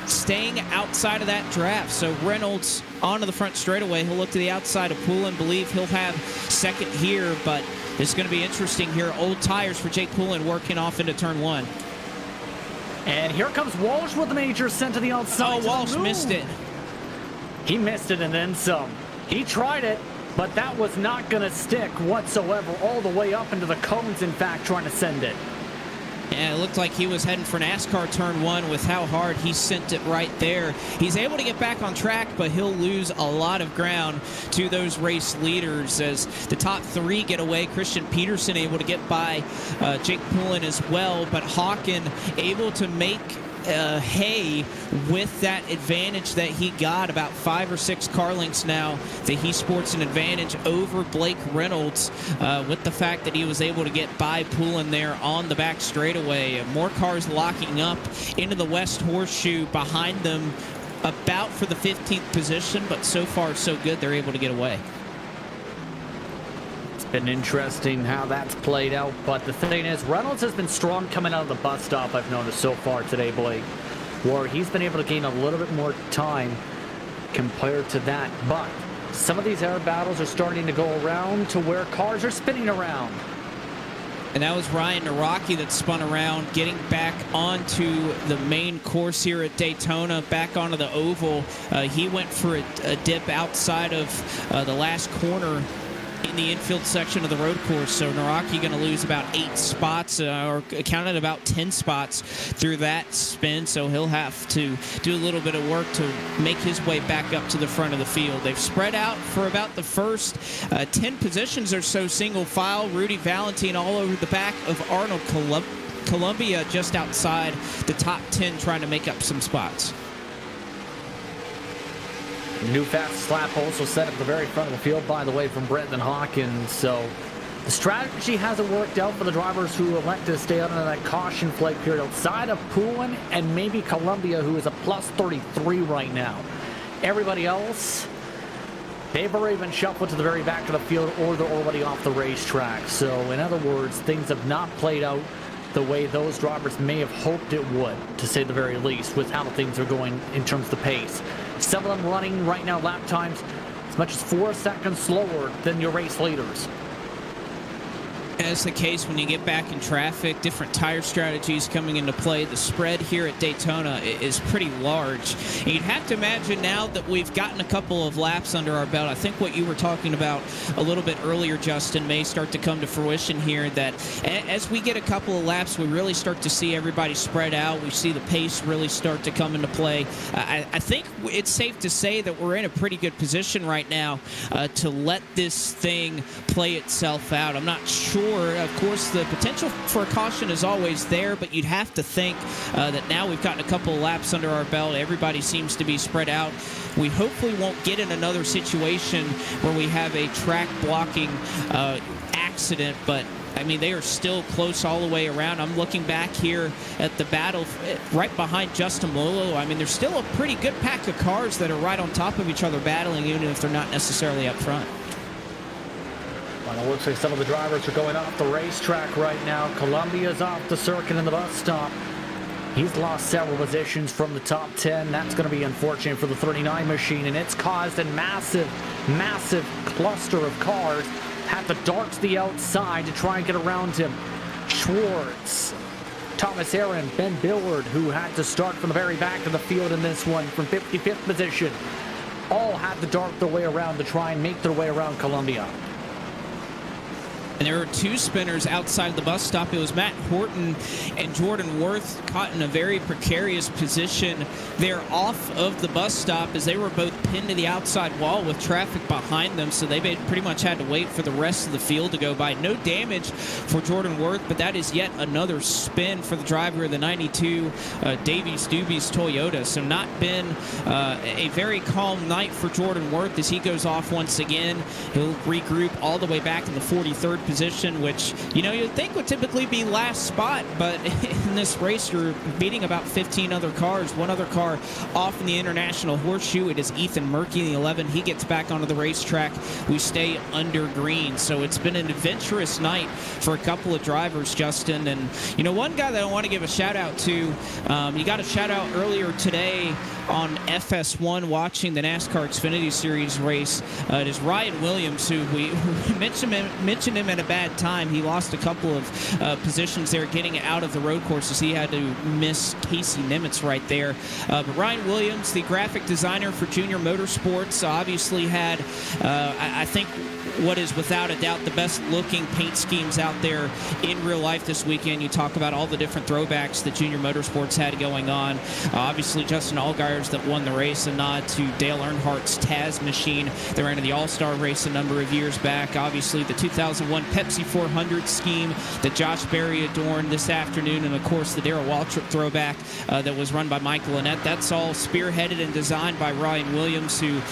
staying outside of that draft. So Reynolds onto the front straightaway. He'll look to the outside of Poulin, believe he'll have second here, but it's going to be interesting here. Old tires for Jake Poulin working off into turn one. And here comes Walsh with the major sent to the outside. Oh, Walsh missed it. He missed it and then some. He tried it, but that was not going to stick whatsoever, all the way up into the cones, in fact, trying to send it. Yeah, it looked like he was heading for NASCAR turn 1 with how hard he sent it right there. He's able to get back on track, but he'll lose a lot of ground to those race leaders as the top 3 get away. Christian Peterson able to get by Jake Poulin as well, but Hawken able to make hay with that advantage that he got, about 5 or 6 car lengths now that he sports an advantage over Blake Reynolds with the fact that he was able to get by Poulin there on the back straightaway. More cars locking up into the West Horseshoe behind them about for the 15th position, but so far so good, they're able to get away. Been interesting how that's played out, but the thing is, Reynolds has been strong coming out of the bus stop, I've noticed so far today, Blake, where he's been able to gain a little bit more time compared to that, but some of these air battles are starting to go around to where cars are spinning around. And that was Ryan Naraki that spun around, getting back onto the main course here at Daytona, back onto the oval. He went for a dip outside of the last corner in the infield section of the road course, so Naraki going to lose about 8 spots, or counted about 10 spots through that spin, so he'll have to do a little bit of work to make his way back up to the front of the field. They've spread out for about the first 10 positions or so single file. Rudy Valentine all over the back of Arnold Columbia just outside the top 10 trying to make up some spots. New fast lap also set at the very front of the field, by the way, from Brendan Hawkins. So the strategy hasn't worked out for the drivers who elected to stay out under that caution flag period outside of Poulin and maybe Columbia, who is a plus 33 right now. Everybody else, they've already been shuffled to the very back of the field, or they're already off the racetrack. So in other words, things have not played out the way those drivers may have hoped it would, to say the very least, with how things are going in terms of the pace. Some of them running right now lap times as much as 4 seconds slower than your race leaders. As the case when you get back in traffic, different tire strategies coming into play. The spread here at Daytona is pretty large. And you'd have to imagine now that we've gotten a couple of laps under our belt, I think what you were talking about a little bit earlier, Justin, may start to come to fruition here, that as we get a couple of laps, we really start to see everybody spread out. We see the pace really start to come into play. I think it's safe to say that we're in a pretty good position right now to let this thing play itself out. I'm not sure. Of course, the potential for a caution is always there, but you'd have to think that now we've gotten a couple of laps under our belt. Everybody seems to be spread out. We hopefully won't get in another situation where we have a track blocking accident, but I mean, they are still close all the way around. I'm looking back here at the battle right behind Justin Lolo. I mean, there's still a pretty good pack of cars that are right on top of each other battling, even if they're not necessarily up front. Well, it looks like some of the drivers are going off the racetrack right now. Columbia's off the circuit in the bus stop. He's lost several positions from the top 10. That's going to be unfortunate for the 39 machine, and it's caused a massive, massive cluster of cars have to dart to the outside to try and get around him. Schwartz, Thomas Aaron, Ben Billard, who had to start from the very back of the field in this one from 55th position, all had to dart their way around to try and make their way around Columbia. And there were 2 spinners outside of the bus stop. It was Matt Horton and Jordan Worth caught in a very precarious position there off of the bus stop as they were both pinned to the outside wall with traffic behind them. So they pretty much had to wait for the rest of the field to go by. No damage for Jordan Worth, but that is yet another spin for the driver of the 92 Davies Doobies Toyota. So not been a very calm night for Jordan Worth as he goes off once again. He'll regroup all the way back in the 43rd position, which you'd think would typically be last spot, but in this race you're beating about 15 other cars. One other car off in the International Horseshoe. It is Ethan Murkey in the 11. He gets back onto the racetrack. We stay under green, so it's been an adventurous night for a couple of drivers, Justin. And one guy that I want to give a shout out to, you got a shout out earlier today on FS1 watching the NASCAR Xfinity Series race. It is Ryan Williams, who we mentioned him at a bad time. He lost a couple of positions there getting out of the road courses. He had to miss Casey Nimitz right there. But Ryan Williams, the graphic designer for Junior Motorsports, obviously had, I think, what is without a doubt the best looking paint schemes out there in real life this weekend. You talk about all the different throwbacks that Junior Motorsports had going on. Obviously, Justin Allgaier's that won the race, a nod to Dale Earnhardt's Taz machine. They ran in the All-Star race a number of years back. Obviously, the 2001 Pepsi 400 scheme that Josh Berry adorned this afternoon, and of course the Darrell Waltrip throwback that was run by Michael Annett. That's all spearheaded and designed by Ryan Williams, who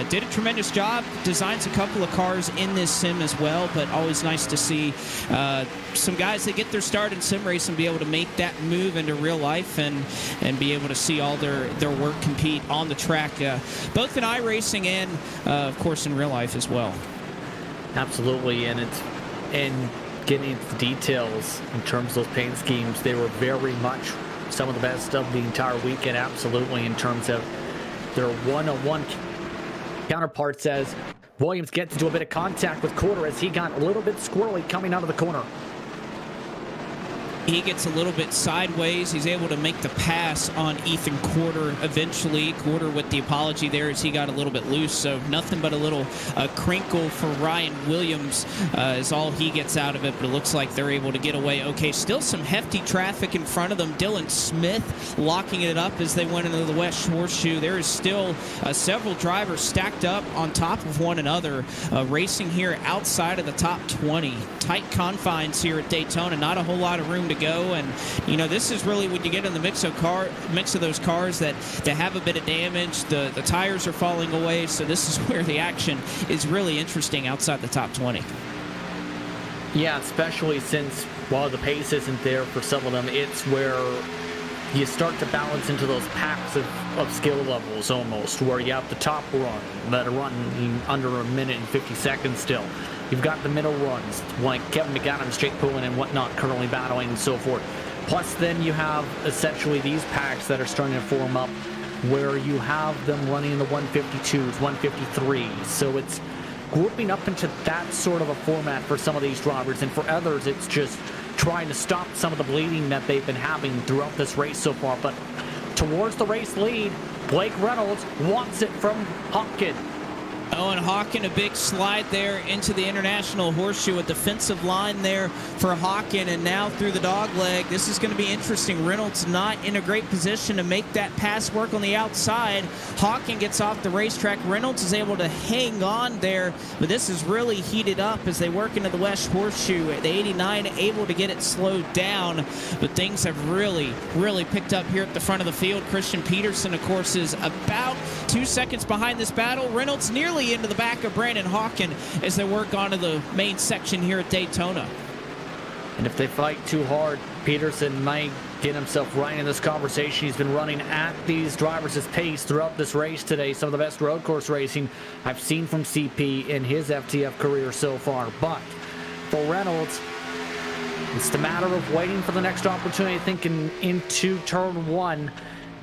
did a tremendous job. Designs a couple of cars in this sim as well, but always nice to see some guys that get their start in sim racing be able to make that move into real life and be able to see all their work compete on the track, both in iRacing and of course in real life as well. Absolutely, and getting into the details in terms of those paint schemes, they were very much some of the best of the entire weekend. Absolutely, in terms of their one-on-one counterparts, as Williams gets into a bit of contact with Quarter as he got a little bit squirrely coming out of the corner. He gets a little bit sideways. He's able to make the pass on Ethan Quarter eventually. Quarter with the apology there as he got a little bit loose. So nothing but a little crinkle for Ryan Williams is all he gets out of it. But it looks like they're able to get away. Okay, still some hefty traffic in front of them. Dylan Smith locking it up as they went into the West Horseshoe. There is still several drivers stacked up on top of one another, racing here outside of the top 20. Tight confines here at Daytona. Not a whole lot of room to go, and you know, this is really when you get in the mix of those cars that have a bit of damage. The tires are falling away, so this is where the action is really interesting outside the top 20. Yeah, especially since while the pace isn't there for some of them, it's where you start to balance into those packs of skill levels almost, where you have the top run that are running under a minute and 50 seconds still. You've got the middle runs, like Kevin McAdams, Jake Poulin, and whatnot, currently battling and so forth. Plus, then you have essentially these packs that are starting to form up where you have them running in the 152s, 153s. So it's grouping up into that sort of a format for some of these drivers. And for others, it's just trying to stop some of the bleeding that they've been having throughout this race so far. But towards the race lead, Blake Reynolds wants it from Hopkins. Owen Hawken, a big slide there into the International Horseshoe, a defensive line there for Hawken, and now through the dog leg. This is going to be interesting. Reynolds not in a great position to make that pass work on the outside. Hawken gets off the racetrack. Reynolds is able to hang on there, but this is really heated up as they work into the West Horseshoe. The 89 able to get it slowed down, but things have really picked up here at the front of the field. Christian Peterson, of course, is about 2 seconds behind this battle. Reynolds nearly into the back of Brandon Hawken as they work onto the main section here at Daytona. And if they fight too hard, Peterson might get himself right in this conversation. He's been running at these drivers' pace throughout this race today. Some of the best road course racing I've seen from CP in his FTF career so far. But for Reynolds, it's the matter of waiting for the next opportunity. Thinking into turn one,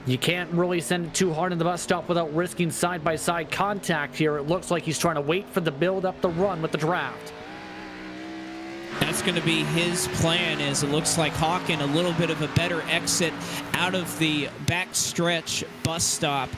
you can't really send it too hard in the bus stop without risking side-by-side contact here. It looks like he's trying to wait for the build up the run with the draft. That's going to be his plan, as it looks like Hawken a little bit of a better exit out of the back stretch bus stop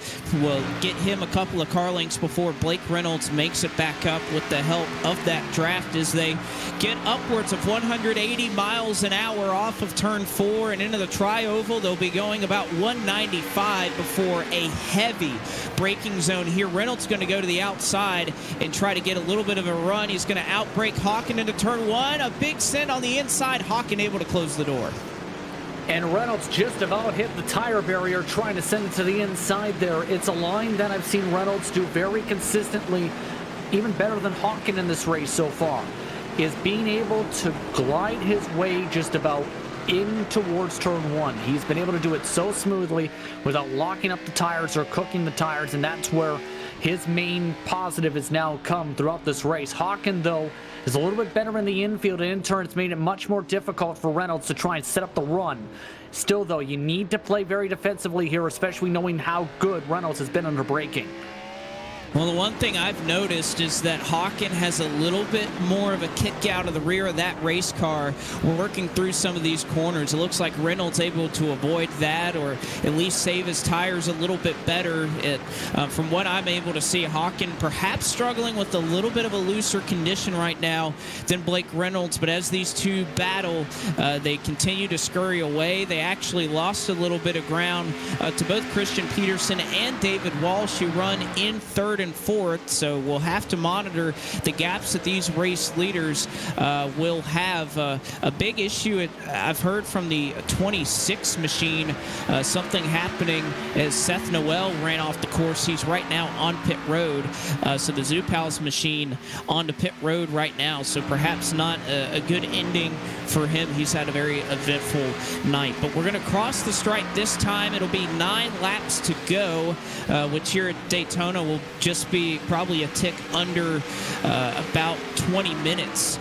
will get him a couple of car lengths before Blake Reynolds makes it back up with the help of that draft as they get upwards of 180 miles an hour off of turn 4 and into the tri-oval. They'll be going about 195 before a heavy braking zone here. Reynolds going to go to the outside and try to get a little bit of a run. He's going to outbrake Hawken into turn 1. A big send on the inside. Hawken able to close the door. And Reynolds just about hit the tire barrier trying to send it to the inside there. It's a line that I've seen Reynolds do very consistently, even better than Hawken in this race so far, is being able to glide his way just about in towards turn 1. He's been able to do it so smoothly without locking up the tires or cooking the tires, and that's where his main positive has now come throughout this race. Hawken, though, is a little bit better in the infield, and in turn it's made it much more difficult for Reynolds to try and set up the run. Still, though, you need to play very defensively here, especially knowing how good Reynolds has been under braking. Well, the one thing I've noticed is that Hawken has a little bit more of a kick out of the rear of that race car working through some of these corners. It looks like Reynolds able to avoid that or at least save his tires a little bit better. From what I'm able to see, Hawken perhaps struggling with a little bit of a looser condition right now than Blake Reynolds, but as these two battle, they continue to scurry away. They actually lost a little bit of ground to both Christian Peterson and David Walsh, who run in third and fourth, so we'll have to monitor the gaps that these race leaders will have. A big issue, I've heard from the 26 machine, something happening as Seth Noel ran off the course. He's right now on pit road, so the Zupals machine on the pit road right now, so perhaps not a good ending for him. He's had a very eventful night, but we're going to cross the stripe this time. It'll be 9 laps to go, which here at Daytona will just be probably a tick under about 20 minutes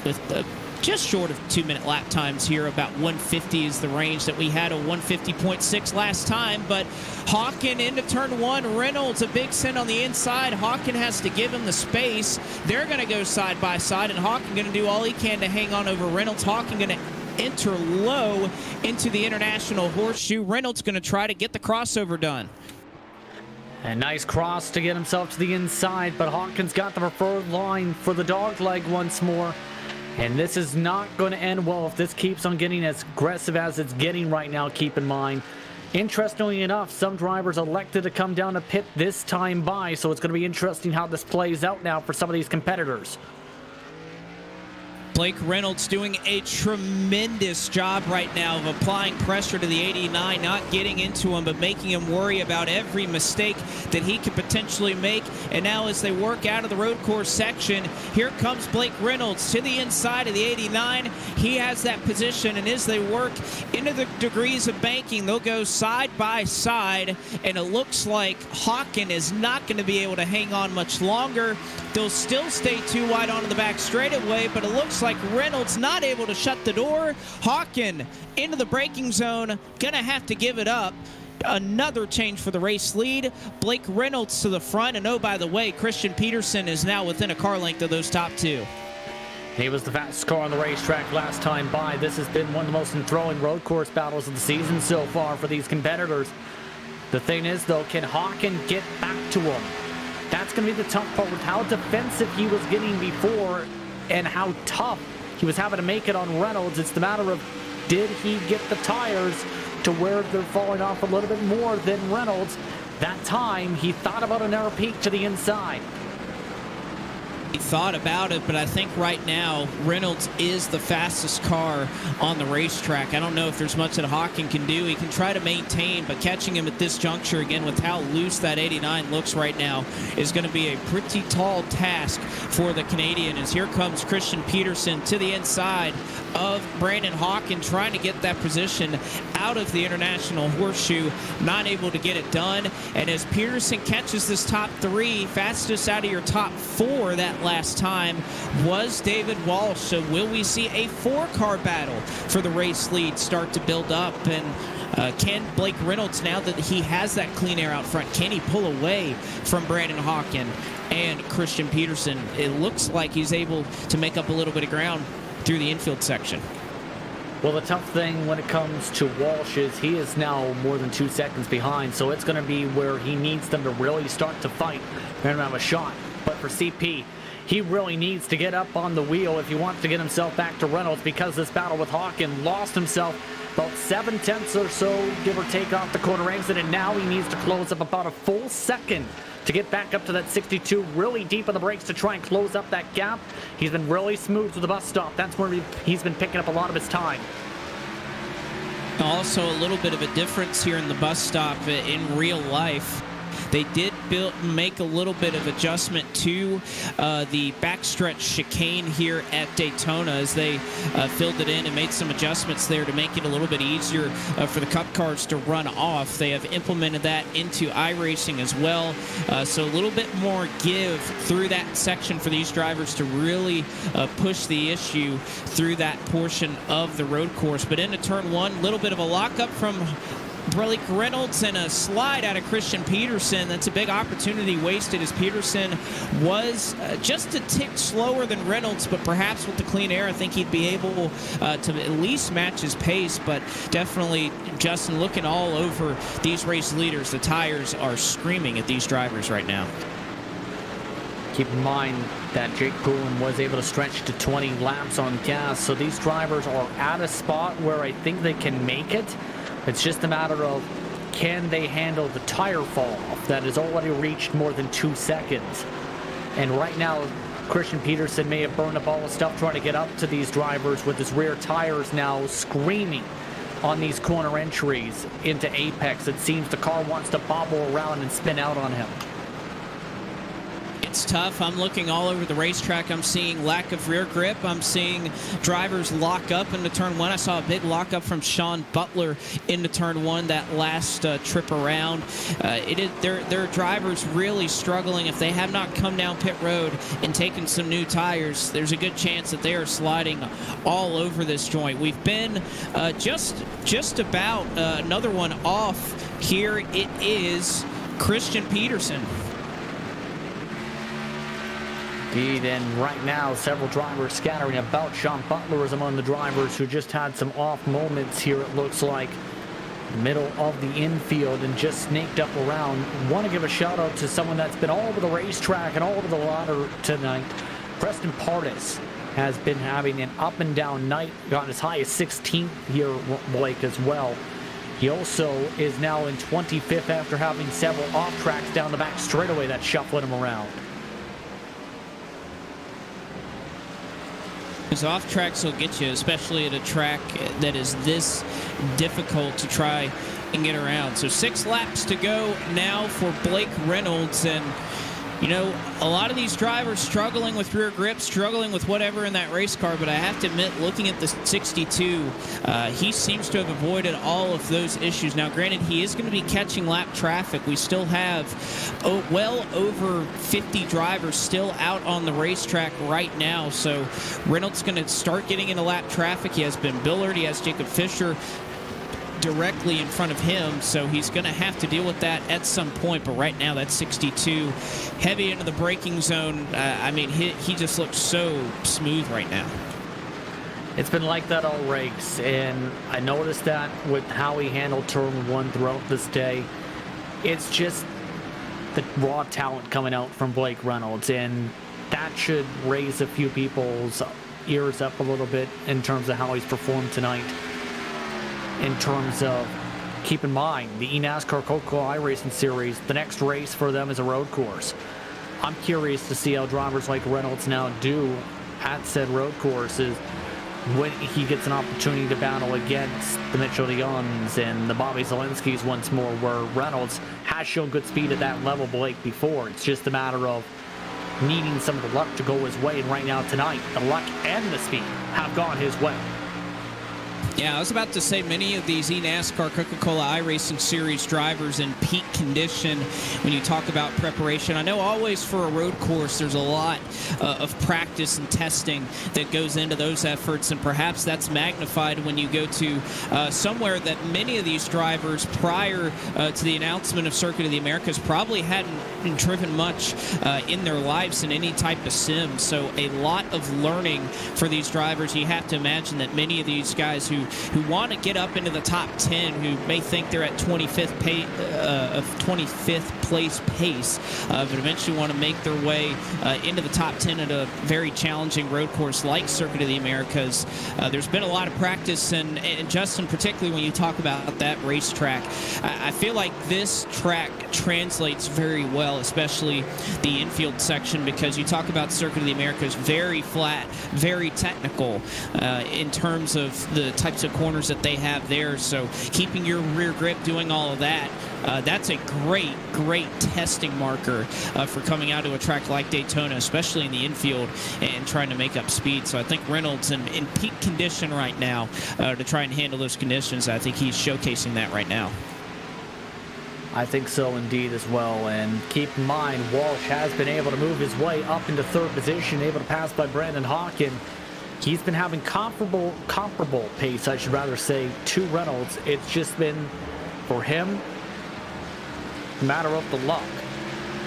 with just short of 2-minute lap times here. About 150 is the range that we had, a 150.6 last time. But Hawken into turn 1. Reynolds, a big send on the inside. Hawken has to give him the space. They're going to go side by side, and Hawken going to do all he can to hang on over Reynolds. Hawken going to enter low into the International Horseshoe. Reynolds going to try to get the crossover done. A nice cross to get himself to the inside, but Hawken's got the preferred line for the dog leg once more. And this is not going to end well if this keeps on getting as aggressive as it's getting right now, keep in mind. Interestingly enough, some drivers elected to come down to pit this time by, so it's going to be interesting how this plays out now for some of these competitors. Blake Reynolds doing a tremendous job right now of applying pressure to the 89, not getting into him, but making him worry about every mistake that he could potentially make. And now as they work out of the road course section, here comes Blake Reynolds to the inside of the 89. He has that position, and as they work into the degrees of banking, they'll go side by side, and it looks like Hawken is not going to be able to hang on much longer. They'll still stay too wide onto the back straightaway, but it looks like Reynolds not able to shut the door. Hawken into the braking zone, gonna have to give it up. Another change for the race lead. Blake Reynolds to the front, and oh, by the way, Christian Peterson is now within a car length of those top two. He was the fastest car on the racetrack last time by. This has been one of the most enthralling road course battles of the season so far for these competitors. The thing is, though, can Hawken get back to him? That's going to be the tough part with how defensive he was getting before and how tough he was having to make it on Reynolds. It's the matter of, did he get the tires to where they're falling off a little bit more than Reynolds? That time, he thought about a narrow peak to the inside. He thought about it, but I think right now Reynolds is the fastest car on the racetrack. I don't know if there's much that Hawken can do. He can try to maintain, but catching him at this juncture, again, with how loose that 89 looks right now, is going to be a pretty tall task for the Canadian. As here comes Christian Peterson to the inside of Brandon Hawken, trying to get that position out of the International Horseshoe, not able to get it done. And as Peterson catches this top 3, fastest out of your top 4 that last time was David Walsh. So will we see a 4-car battle for the race lead start to build up? And can Blake Reynolds, now that he has that clean air out front, can he pull away from Brandon Hawken and Christian Peterson? It looks like he's able to make up a little bit of ground through the infield section. Well, the tough thing when it comes to Walsh is he is now more than 2 seconds behind, so it's going to be where he needs them to really start to fight and have a shot. But for CP, he really needs to get up on the wheel if he wants to get himself back to Reynolds, because this battle with Hawken lost himself about 7/10 or so, give or take, off the corner exit, and now he needs to close up about a full second to get back up to that 62, really deep on the brakes to try and close up that gap. He's been really smooth to the bus stop. That's where he's been picking up a lot of his time. Also, a little bit of a difference here in the bus stop in real life. They did make a little bit of adjustment to the backstretch chicane here at Daytona as they filled it in and made some adjustments there to make it a little bit easier for the Cup cars to run off. They have implemented that into iRacing as well. So a little bit more give through that section for these drivers to really push the issue through that portion of the road course. But into turn one, a little bit of a lockup from Blake Reynolds and a slide out of Christian Peterson. That's a big opportunity wasted as Peterson was just a tick slower than Reynolds, but perhaps with the clean air, I think he'd be able to at least match his pace. But definitely, Justin, looking all over these race leaders, the tires are screaming at these drivers right now. Keep in mind that Jake Poulin was able to stretch to 20 laps on gas, so these drivers are at a spot where I think they can make it. It's just a matter of, can they handle the tire fall off that has already reached more than 2 seconds. And right now, Christian Peterson may have burned up all the stuff trying to get up to these drivers with his rear tires now screaming on these corner entries into apex. It seems the car wants to bobble around and spin out on him. It's tough. I'm looking all over the racetrack. I'm seeing lack of rear grip. I'm seeing drivers lock up into turn one. I saw a big lockup from Sean Butler into turn one that last trip around. There are drivers really struggling. If they have not come down pit road and taken some new tires, there's a good chance that they are sliding all over this joint. We've been just about another one off. Here it is, Christian Peterson. Indeed, and right now, several drivers scattering about. Sean Butler is among the drivers who just had some off moments here, it looks like. Middle of the infield and just snaked up around. Want to give a shout out to someone that's been all over the racetrack and all over the ladder tonight. Preston Pardis has been having an up and down night, gotten as high as 16th here, Blake, as well. He also is now in 25th after having several off tracks down the back straightaway that's shuffling him around. His off tracks will get you, especially at a track that is this difficult to try and get around. So 6 laps to go now for Blake Reynolds. And, you know, a lot of these drivers struggling with rear grip, struggling with whatever in that race car. But I have to admit, looking at the 62, he seems to have avoided all of those issues. Now, granted, he is going to be catching lap traffic. We still have well over 50 drivers still out on the racetrack right now. So Reynolds going to start getting into lap traffic. He has Ben Billard. He has Jacob Fisher directly in front of him, so he's going to have to deal with that at some point. But right now, that's 62 heavy into the braking zone. I mean, he just looks so smooth right now. It's been like that all race, and I noticed that with how he handled turn one throughout this day. It's just the raw talent coming out from Blake Reynolds, and that should raise a few people's ears up a little bit in terms of how he's performed tonight. In terms of, keep in mind, the eNASCAR Coca-Cola iRacing Series, the next race for them is a road course. I'm curious to see how drivers like Reynolds now do at said road courses when he gets an opportunity to battle against the Mitchell DeYoungs and the Bobby Zelenskis once more, where Reynolds has shown good speed at that level, Blake, before. It's just a matter of needing some of the luck to go his way, and right now tonight, the luck and the speed have gone his way. Yeah, I was about to say many of these eNASCAR Coca-Cola iRacing Series drivers in peak condition when you talk about preparation. I know always for a road course there's a lot of practice and testing that goes into those efforts, and perhaps that's magnified when you go to somewhere that many of these drivers prior to the announcement of Circuit of the Americas probably hadn't driven much in their lives in any type of sim. So a lot of learning for these drivers. You have to imagine that many of these guys who want to get up into the top 10, who may think they're at 25th place pace, but eventually want to make their way into the top 10 at a very challenging road course like Circuit of the Americas. There's been a lot of practice, and Justin, particularly when you talk about that racetrack, I feel like this track translates very well, especially the infield section, because you talk about Circuit of the Americas, very flat, very technical in terms of the types to corners that they have there. So keeping your rear grip, doing all of that, that's a great testing marker for coming out to a track like Daytona, especially in the infield and trying to make up speed. So I think Reynolds in peak condition right now to try and handle those conditions. I think he's showcasing that right now. I think so indeed as well. And keep in mind, Walsh has been able to move his way up into third position, able to pass by Brandon Hawken. He's been having comparable pace, I should rather say, to Reynolds. It's just been, for him, a matter of the luck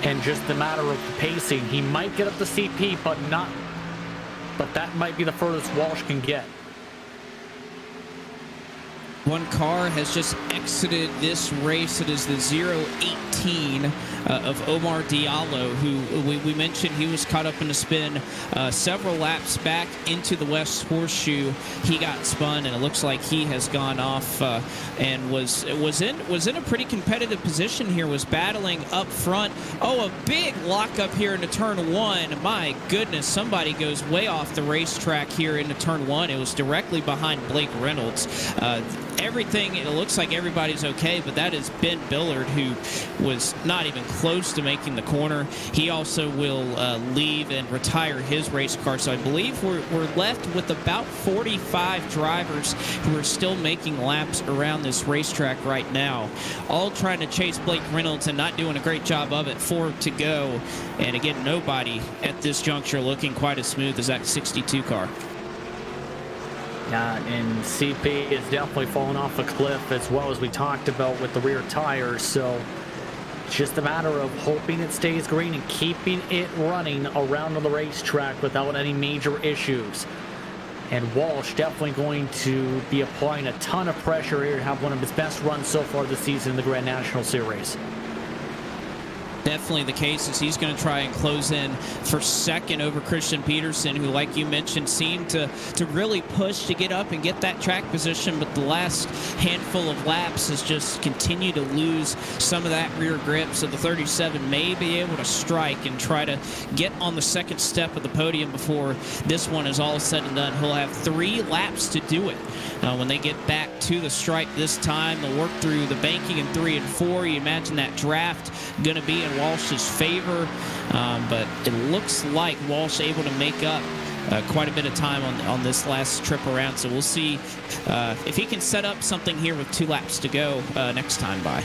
and just the matter of the pacing. He might get up to CP, but that might be the furthest Walsh can get. One car has just exited this race. It is the 018 of Omar Diallo, who we mentioned he was caught up in a spin several laps back into the West Horseshoe. He got spun, and it looks like he has gone off and was in a pretty competitive position here, was battling up front. Oh, a big lockup here into turn one. My goodness, somebody goes way off the racetrack here into turn one. It was directly behind Blake Reynolds. Everything, it looks like everybody's okay, but that is Ben Billard, who was not even close to making the corner. He also will leave and retire his race car. So I believe we're left with about 45 drivers who are still making laps around this racetrack right now, all trying to chase Blake Reynolds and not doing a great job of it. 4 to go. And again, nobody at this juncture looking quite as smooth as that 62 car. And CP is definitely falling off a cliff, as well as we talked about with the rear tires. So it's just a matter of hoping it stays green and keeping it running around the racetrack without any major issues. And Walsh definitely going to be applying a ton of pressure here to have one of his best runs so far this season in the Grand National Series. Definitely the case, as he's going to try and close in for second over Christian Peterson, who, like you mentioned, seemed to really push to get up and get that track position, but the last handful of laps has just continued to lose some of that rear grip. So the 37 may be able to strike and try to get on the second step of the podium before this one is all said and done. He'll have 3 laps to do it. When they get back to the stripe this time, they'll work through the banking in 3 and 4. You imagine that draft going to be in Walsh's favor, but it looks like Walsh able to make up quite a bit of time on this last trip around. So we'll see if he can set up something here with 2 laps to go next time by.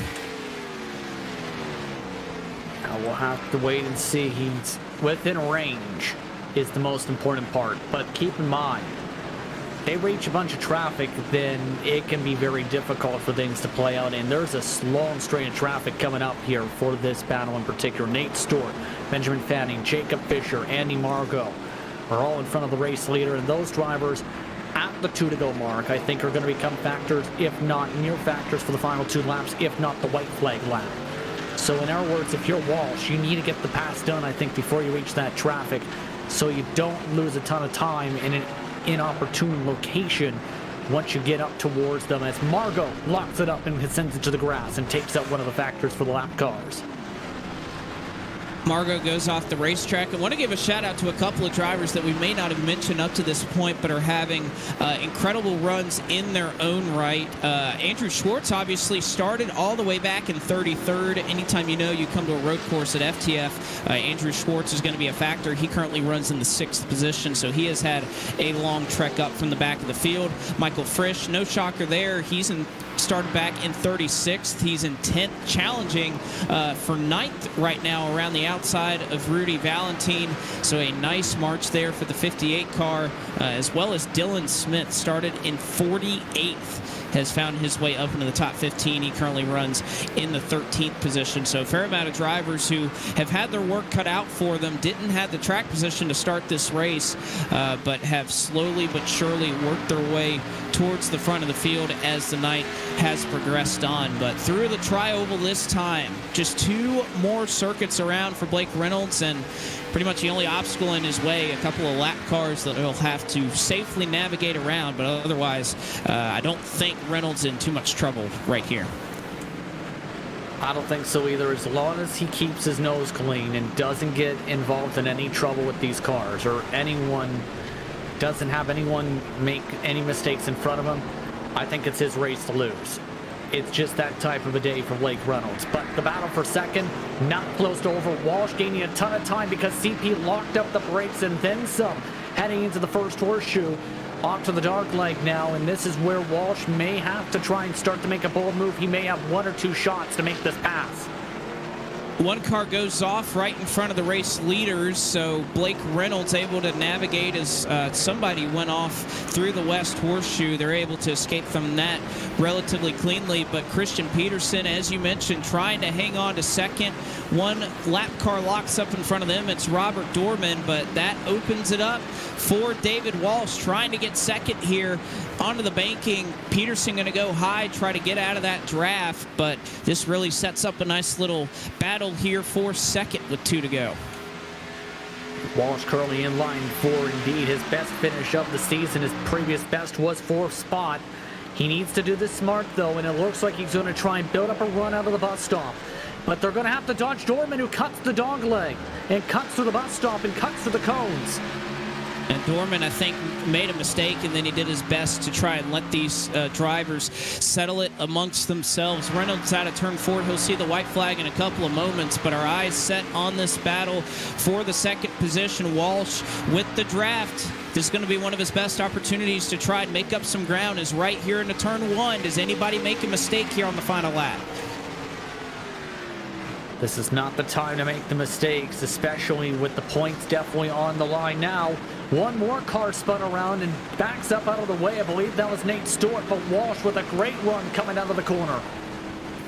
We'll have to wait and see. He's within range is the most important part, but keep in mind, they reach a bunch of traffic, then it can be very difficult for things to play out. And there's a long strain of traffic coming up here for this battle in particular. Nate Stewart, Benjamin Fanning, Jacob Fisher, Andy Margot are all in front of the race leader. And those drivers at the 2 to go mark, I think, are going to become factors, if not near factors, for the final 2 laps, if not the white flag lap. So in other words, if you're Walsh, you need to get the pass done, I think, before you reach that traffic, so you don't lose a ton of time in an inopportune location once you get up towards them, as Margot locks it up and sends it to the grass and takes out one of the factors for the lap cars. Margot goes off the racetrack. I want to give a shout out to a couple of drivers that we may not have mentioned up to this point, but are having incredible runs in their own right. Andrew Schwartz obviously started all the way back in 33rd. Anytime you come to a road course at FTF, Andrew Schwartz is going to be a factor. He currently runs in the 6th position, so he has had a long trek up from the back of the field. Michael Frisch, no shocker there. He's started back in 36th. He's in 10th, challenging for 9th right now around the outside of Rudy Valentine. So a nice march there for the 58 car, as well as Dylan Smith started in 48th. Has found his way up into the top 15. He currently runs in the 13th position. So a fair amount of drivers who have had their work cut out for them, didn't have the track position to start this race, but have slowly but surely worked their way towards the front of the field as the night has progressed on. But through the tri-oval this time, just 2 more circuits around for Blake Reynolds, and pretty much the only obstacle in his way, a couple of lap cars that he'll have to safely navigate around. But otherwise, I don't think Reynolds in too much trouble right here. I don't think so either, as long as he keeps his nose clean and doesn't get involved in any trouble with these cars, or doesn't have anyone make any mistakes in front of him. I think it's his race to lose. It's just that type of a day for Blake Reynolds. But the battle for second, not close to over. Walsh gaining a ton of time because CP locked up the brakes and then some. Heading into the first horseshoe, off to the dark leg now, and this is where Walsh may have to try and start to make a bold move. He may have 1 or 2 shots to make this pass. One car goes off right in front of the race leaders, so Blake Reynolds able to navigate as somebody went off through the West Horseshoe. They're able to escape from that relatively cleanly, but Christian Peterson, as you mentioned, trying to hang on to second. One lap car locks up in front of them. It's Robert Dorman, but that opens it up for David Walsh trying to get second here onto the banking. Peterson going to go high, try to get out of that draft, but this really sets up a nice little battle here for second with 2 to go. Walsh currently in line for indeed his best finish of the season. His previous best was 4th spot. He needs to do this smart though, and it looks like he's going to try and build up a run out of the bus stop. But they're going to have to dodge Dorman, who cuts the dog leg and cuts through the bus stop and cuts through the cones. And Dorman, I think, made a mistake, and then he did his best to try and let these drivers settle it amongst themselves. Reynolds out of turn 4. He'll see the white flag in a couple of moments, but our eyes set on this battle for the second position. Walsh with the draft. This is going to be one of his best opportunities to try and make up some ground, is right here into turn 1. Does anybody make a mistake here on the final lap? This is not the time to make the mistakes, especially with the points definitely on the line now. One more car spun around and backs up out of the way. I believe that was Nate Stewart, but Walsh with a great run coming out of the corner.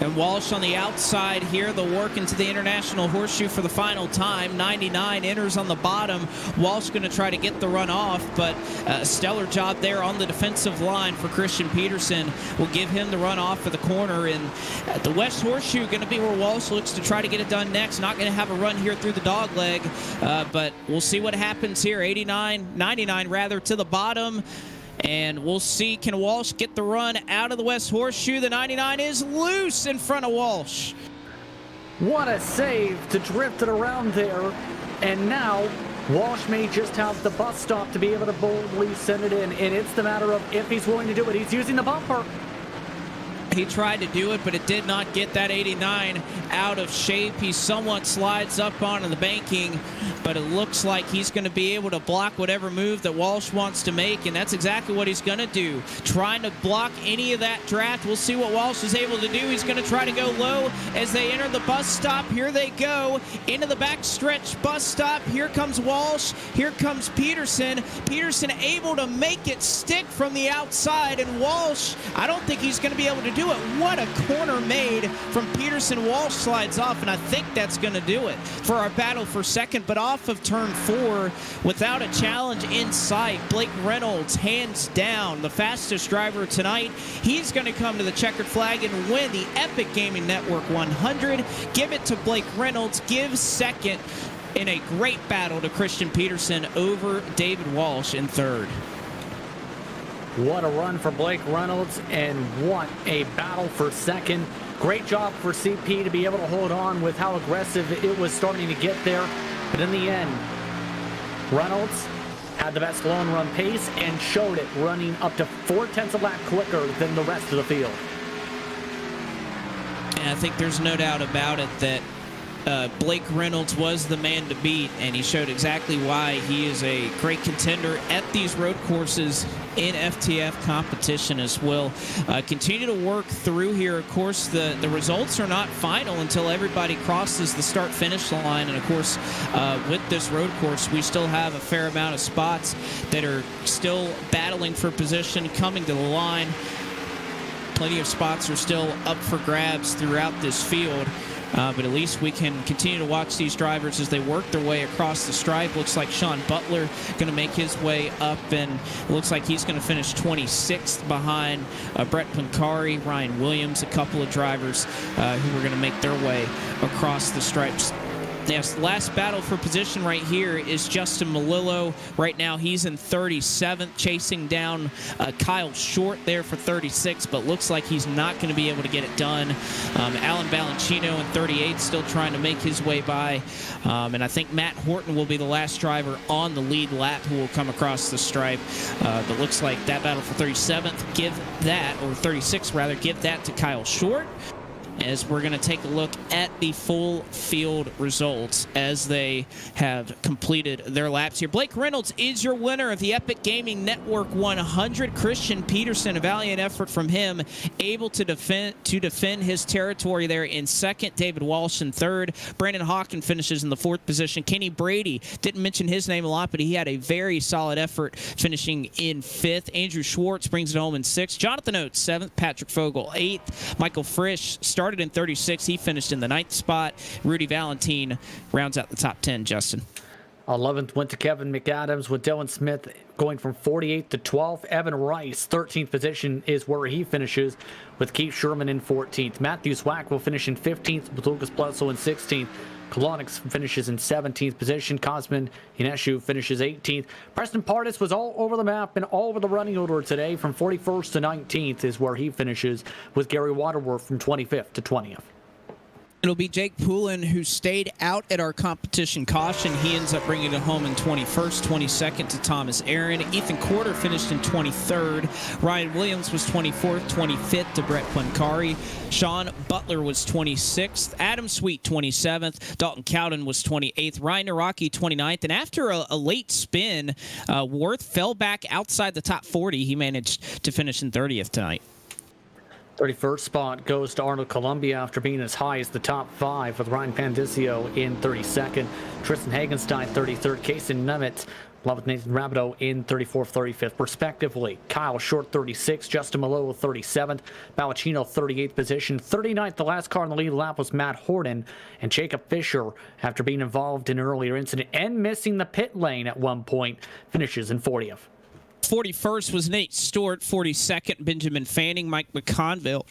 And Walsh on the outside here. They'll work into the International Horseshoe for the final time. 99 enters on the bottom. Walsh going to try to get the run off, but a stellar job there on the defensive line for Christian Peterson. Will give him the run off for the corner. And the West Horseshoe going to be where Walsh looks to try to get it done next. Not going to have a run here through the dog leg, but we'll see what happens here. 99 rather, to the bottom. And we'll see, can Walsh get the run out of the West Horseshoe? The 99 is loose in front of Walsh. What a save to drift it around there. And now Walsh may just have the bus stop to be able to boldly send it in. And it's the matter of if he's willing to do it. He's using the bumper. He tried to do it, but it did not get that 89 out of shape. He somewhat slides up onto the banking, but it looks like he's going to be able to block whatever move that Walsh wants to make, and that's exactly what he's going to do. Trying to block any of that draft. We'll see what Walsh is able to do. He's going to try to go low as they enter the bus stop. Here they go into the backstretch bus stop. Here comes Walsh. Here comes Peterson. Peterson able to make it stick from the outside, and Walsh, I don't think he's going to be able to do it. What a corner made from Peterson. Walsh slides off, and I think that's going to do it for our battle for second. But off of turn 4, without a challenge in sight, Blake Reynolds, hands down, the fastest driver tonight. He's going to come to the checkered flag and win the Epic Gaming Network 100. Give it to Blake Reynolds. Give second in a great battle to Christian Peterson over David Walsh in third. What a run for Blake Reynolds, and what a battle for second. Great job for CP to be able to hold on with how aggressive it was starting to get there. But in the end, Reynolds had the best long run pace and showed it, running up to 0.4 of a lap quicker than the rest of the field. And I think there's no doubt about it that Blake Reynolds was the man to beat, and he showed exactly why he is a great contender at these road courses in FTF competition as well. Continue to work through here. Of course, the results are not final until everybody crosses the start-finish line, and of course, with this road course, we still have a fair amount of spots that are still battling for position coming to the line. Plenty of spots are still up for grabs throughout this field. But at least we can continue to watch these drivers as they work their way across the stripe. Looks like Sean Butler going to make his way up, and looks like he's going to finish 26th behind Brett Pancari, Ryan Williams, a couple of drivers who are going to make their way across the stripes Yes, the last battle for position right here is Justin Malillo. Right now, he's in 37th, chasing down Kyle Short there for 36, but looks like he's not going to be able to get it done. Alan Balancino in 38th, still trying to make his way by. And I think Matt Horton will be the last driver on the lead lap who will come across the stripe. But looks like that battle for 37th, give that, or 36th rather, give that to Kyle Short, as we're going to take a look at the full field results as they have completed their laps here. Blake Reynolds is your winner of the Epic Gaming Network 100. Christian Peterson, a valiant effort from him, able to defend his territory there in second. David Walsh in third. Brandon Hawken finishes in the fourth position. Kenny Brady, didn't mention his name a lot, but he had a very solid effort finishing in fifth. Andrew Schwartz brings it home in sixth. Jonathan Oates, seventh. Patrick Fogle, eighth. Michael Frisch started in 36th. He finished in the ninth spot. Rudy Valentine rounds out the top 10, Justin. 11th went to Kevin McAdams, with Dylan Smith going from 48th to 12th. Evan Rice, 13th position, is where he finishes, with Keith Sherman in 14th. Matthew Swack will finish in 15th, with Lucas Bledsoe in 16th. Kolonix finishes in 17th position. Cosmin Ineshu finishes 18th. Preston Pardis was all over the map and all over the running order today. From 41st to 19th is where he finishes, with Gary Waterworth from 25th to 20th. It'll be Jake Poulin who stayed out at our competition caution. He ends up bringing it home in 21st, 22nd to Thomas Aaron. Ethan Quarter finished in 23rd. Ryan Williams was 24th, 25th to Brett Pancari. Sean Butler was 26th. Adam Sweet, 27th. Dalton Cowden was 28th. Ryan Naraki, 29th. And after a late spin, Worth fell back outside the top 40. He managed to finish in 30th tonight. 31st spot goes to Arnold Columbia after being as high as the top 5, with Ryan Pandisio in 32nd, Tristan Hagenstein 33rd, Kason Nemitz, along with Nathan Rabideau in 34th, 35th, respectively. Kyle Short 36th, Justin Malillo 37th, Balancino 38th position, 39th. The last car in the lead lap was Matt Horton, and Jacob Fisher, after being involved in an earlier incident and missing the pit lane at one point, finishes in 40th. 41st was Nate Stewart. 42nd, Benjamin Fanning. Mike McConville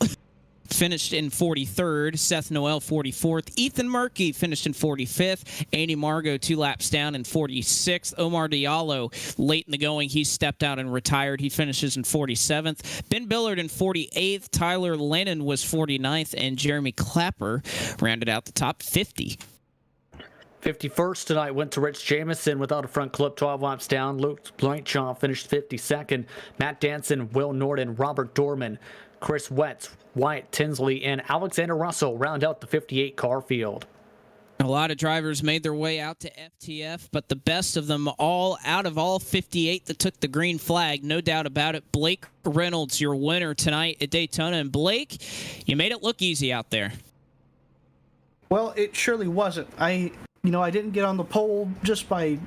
finished in 43rd. Seth Noel, 44th. Ethan Murkey finished in 45th. Andy Margot, 2 laps down, in 46th. Omar Diallo, late in the going, he stepped out and retired. He finishes in 47th. Ben Billard in 48th. Tyler Lennon was 49th. And Jeremy Clapper rounded out the top 50. 51st tonight went to Rich Jamison without a front clip, 12 laps down. Luke Blanchamp finished 52nd. Matt Danson, Will Norton, Robert Dorman, Chris Wetz, Wyatt Tinsley, and Alexander Russell round out the 58 car field. A lot of drivers made their way out to FTF, but the best of them all, out of all 58 that took the green flag, no doubt about it, Blake Reynolds, your winner tonight at Daytona. And Blake, you made it look easy out there. Well, it surely wasn't. I didn't get on the pole just by,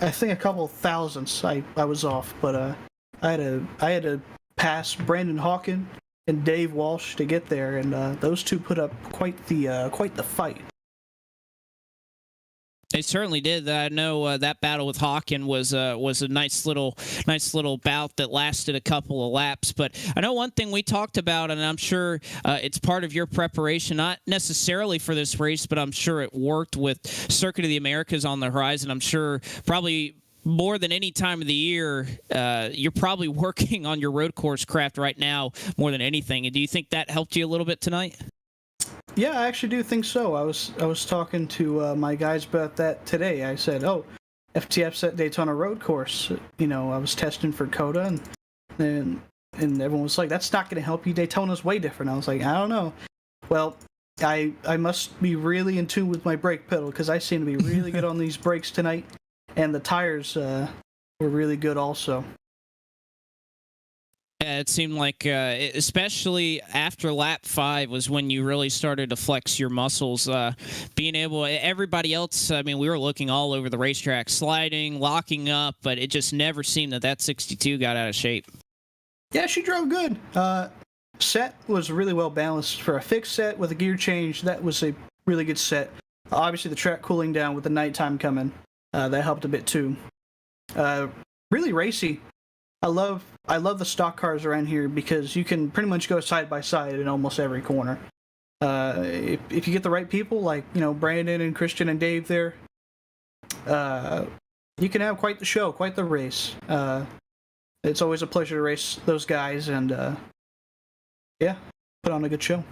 I think, a couple thousandths. I was off, but I had to pass Brandon Hawken and Dave Walsh to get there, and those two put up quite the fight. They certainly did. I know that battle with Hawken was a nice little bout that lasted a couple of laps. But I know one thing we talked about, and I'm sure it's part of your preparation, not necessarily for this race, but I'm sure it worked with Circuit of the Americas on the horizon. I'm sure probably more than any time of the year, you're probably working on your road course craft right now more than anything. And do you think that helped you a little bit tonight? Yeah, I actually do think so. I was talking to my guys about that today. I said, "Oh, FTF's at Daytona road course." I was testing for COTA, and everyone was like, "That's not going to help you. Daytona's way different." I was like, "I don't know." Well, I must be really in tune with my brake pedal, because I seem to be really good on these brakes tonight, and the tires were really good also. Yeah, it seemed like, especially after lap 5 was when you really started to flex your muscles. Being able, everybody else, I mean, we were looking all over the racetrack, sliding, locking up, but it just never seemed that 62 got out of shape. Yeah, she drove good. Set was really well balanced for a fixed set with a gear change. That was a really good set. Obviously, the track cooling down with the nighttime coming, that helped a bit too. Really racy. I love the stock cars around here because you can pretty much go side by side in almost every corner. If you get the right people, like Brandon and Christian and Dave there, you can have quite the show, quite the race. It's always a pleasure to race those guys, and yeah, put on a good show.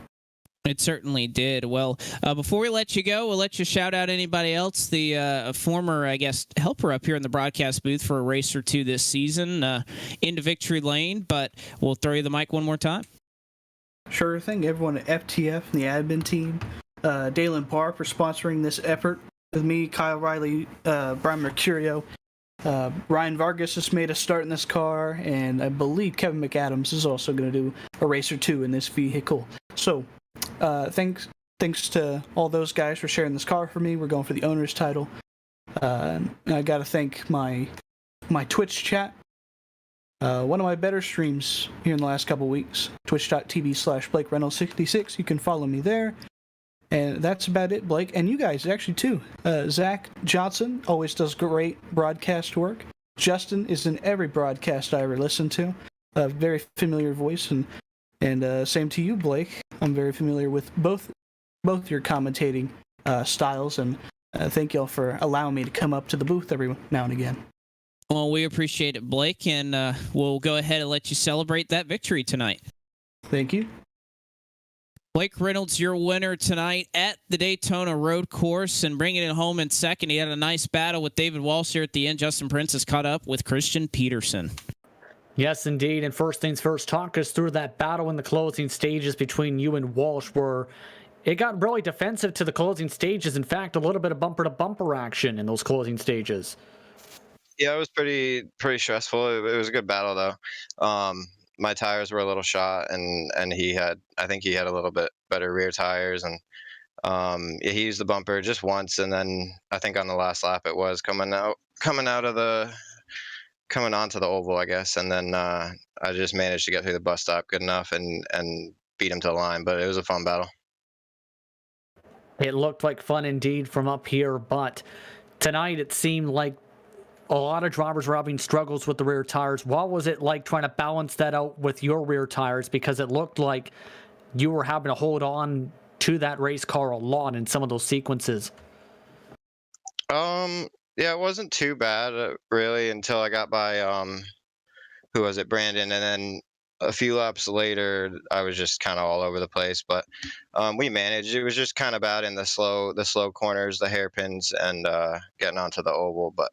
It certainly did. Well, before we let you go, we'll let you shout out anybody else. The former, I guess, helper up here in the broadcast booth for a race or two this season into victory lane, but we'll throw you the mic one more time. Sure thing. Everyone at FTF and the admin team, Dalen Parr for sponsoring this effort with me, Kyle Riley, Brian Mercurio. Ryan Vargas just made a start in this car, and I believe Kevin McAdams is also going to do a race or two in this vehicle. So, thanks to all those guys for sharing this car for me. We're going for the owner's title. And I got to thank my Twitch chat. One of my better streams here in the last couple weeks, twitch.tv/BlakeReynolds66. You can follow me there. And that's about it, Blake. And you guys, actually, too. Zach Johnson always does great broadcast work. Justin is in every broadcast I ever listen to. A very familiar voice. And same to you, Blake. I'm very familiar with both your commentating styles. And thank y'all for allowing me to come up to the booth every now and again. Well, we appreciate it, Blake, and we'll go ahead and let you celebrate that victory tonight. Thank you. Blake Reynolds, your winner tonight at the Daytona Road Course, and bringing it home in second. He had a nice battle with David Walsh here at the end. Justin Prince has caught up with Christian Peterson. Yes, indeed. And first things first, talk us through that battle in the closing stages between you and Walsh, where it got really defensive to the closing stages. In fact, a little bit of bumper-to-bumper action in those closing stages. Yeah, it was pretty stressful. It was a good battle though. My tires were a little shot, and I think he had a little bit better rear tires, and yeah, he used the bumper just once, and then I think on the last lap it was coming onto the oval, I guess, and then I just managed to get through the bus stop good enough and beat him to the line. But it was a fun battle. It looked like fun indeed from up here, but tonight it seemed like a lot of drivers were having struggles with the rear tires. What was it like trying to balance that out with your rear tires? Because it looked like you were having to hold on to that race car a lot in some of those sequences. Yeah, it wasn't too bad really until I got by who was it, Brandon, and then a few laps later I was just kind of all over the place, but we managed. It was just kind of bad in the slow corners, the hairpins, and getting onto the oval, but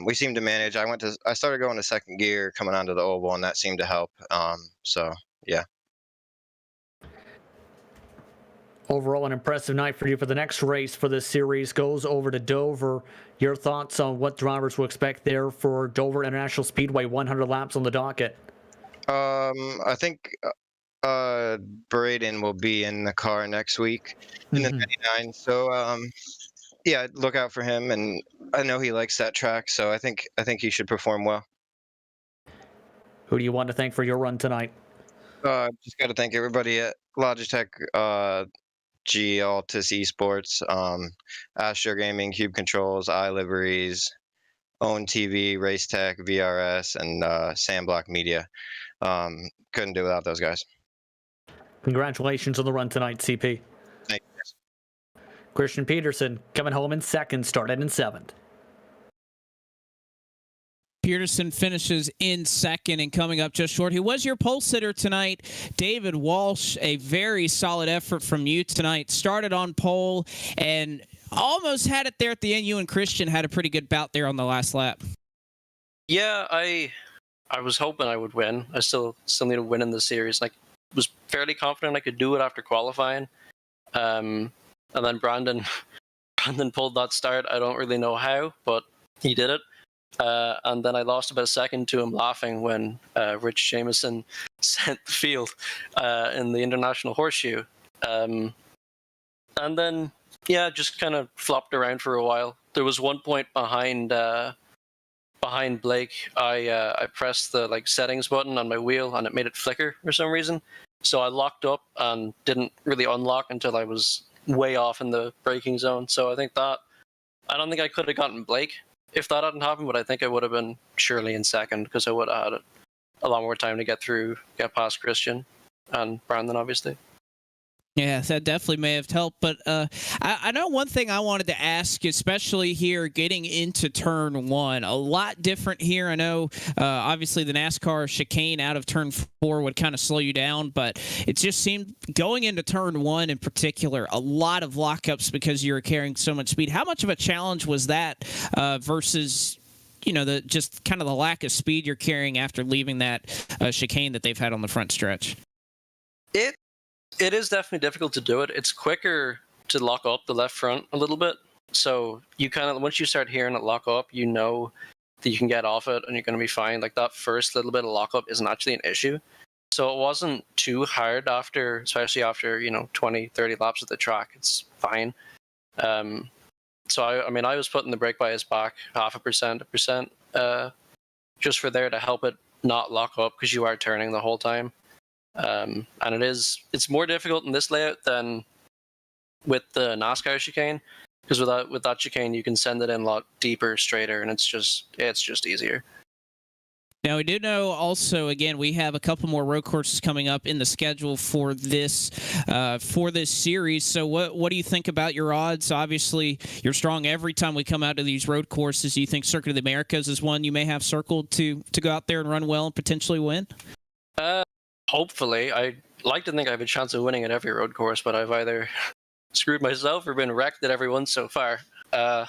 we seemed to manage. I started going to second gear coming onto the oval, and that seemed to help. So yeah. Overall, an impressive night for you. For the next race for this series goes over to Dover. Your thoughts on what drivers will expect there for Dover International Speedway, 100 laps on the docket? I think Braden will be in the car next week in the 99. So yeah, look out for him, and I know he likes that track, so I think he should perform well. Who do you want to thank for your run tonight? Just got to thank everybody at Logitech, Altus Esports, Astro Gaming, Cube Controls, iLiveries, Own TV, Race Tech, VRS, and Sandblock Media. Couldn't do without those guys. Congratulations on the run tonight, CP. Thank you. Christian Peterson coming home in second, started in seventh. Peterson finishes in second and coming up just short. He was your pole sitter tonight, David Walsh. A very solid effort from you tonight. Started on pole and almost had it there at the end. You and Christian had a pretty good bout there on the last lap. Yeah, I was hoping I would win. I still need to win in the series. I was fairly confident I could do it after qualifying. And then Brandon pulled that start. I don't really know how, but he did it. And then I lost about a second to him laughing when Rich Jameson sent the field in the International Horseshoe. And then, yeah, just kind of flopped around for a while. There was one point behind Blake. I pressed the settings button on my wheel and it made it flicker for some reason. So I locked up and didn't really unlock until I was way off in the braking zone. So I don't think I could have gotten Blake if that hadn't happened, but I think I would have been surely in second because I would have had a lot more time to get past Christian and Brandon, obviously. Yeah, that definitely may have helped. But I know one thing I wanted to ask, especially here getting into turn one, a lot different here. I know, obviously, the NASCAR chicane out of turn 4 would kind of slow you down, but it just seemed going into turn 1 in particular, a lot of lockups because you were carrying so much speed. How much of a challenge was that versus, the just kind of the lack of speed you're carrying after leaving that chicane that they've had on the front stretch? It is definitely difficult to do it. It's quicker to lock up the left front a little bit. So you kind of, once you start hearing it lock up, you know that you can get off it and you're going to be fine. Like that first little bit of lockup isn't actually an issue. So it wasn't too hard especially after, 20, 30 laps of the track. It's fine. So I was putting the brake bias back 0.5%, just for there to help it not lock up because you are turning the whole time. And it's more difficult in this layout than with the NASCAR chicane, because with that chicane you can send it in a lot deeper, straighter, and it's just easier. Now, we do know also, again, we have a couple more road courses coming up in the schedule for this series. So what do you think about your odds? Obviously, you're strong every time we come out to these road courses. Do you think Circuit of the Americas is one you may have circled to go out there and run well and potentially win? Hopefully. I'd like to think I have a chance of winning at every road course, but I've either screwed myself or been wrecked at every one so far. I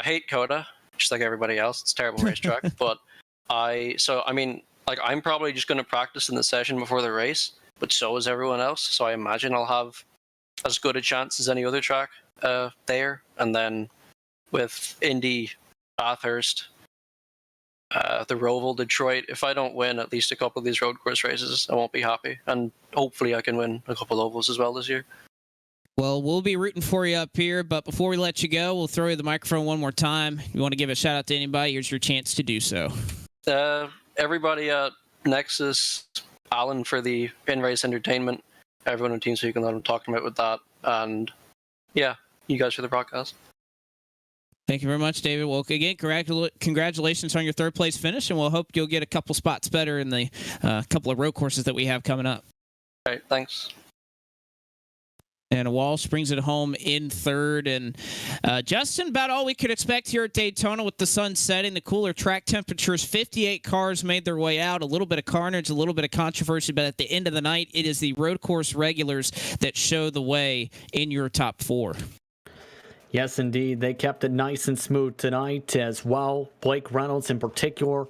hate COTA, just like everybody else. It's a terrible racetrack, but I'm probably just going to practice in the session before the race, but so is everyone else. So I imagine I'll have as good a chance as any other track there. And then with Indy, Bathurst, the Roval, Detroit, if I don't win at least a couple of these road course races, I won't be happy. And hopefully I can win a couple of ovals as well this year. Well, we'll be rooting for you up here, but before we let you go, we'll throw you the microphone one more time. If you want to give a shout out to anybody, here's your chance to do so. Everybody at Nexus, Alan for the in-race entertainment, everyone on Team So You Can Let Them talking about with that, and yeah, you guys for the broadcast. Thank you very much, David. Well, again, congratulations on your third place finish, and we'll hope you'll get a couple spots better in the couple of road courses that we have coming up. All right, thanks. And Walsh brings it home in third. And Justin, about all we could expect here at Daytona with the sun setting, the cooler track temperatures. 58 cars made their way out. A little bit of carnage, a little bit of controversy. But at the end of the night, it is the road course regulars that show the way in your top 4. Yes, indeed. They kept it nice and smooth tonight as well. Blake Reynolds in particular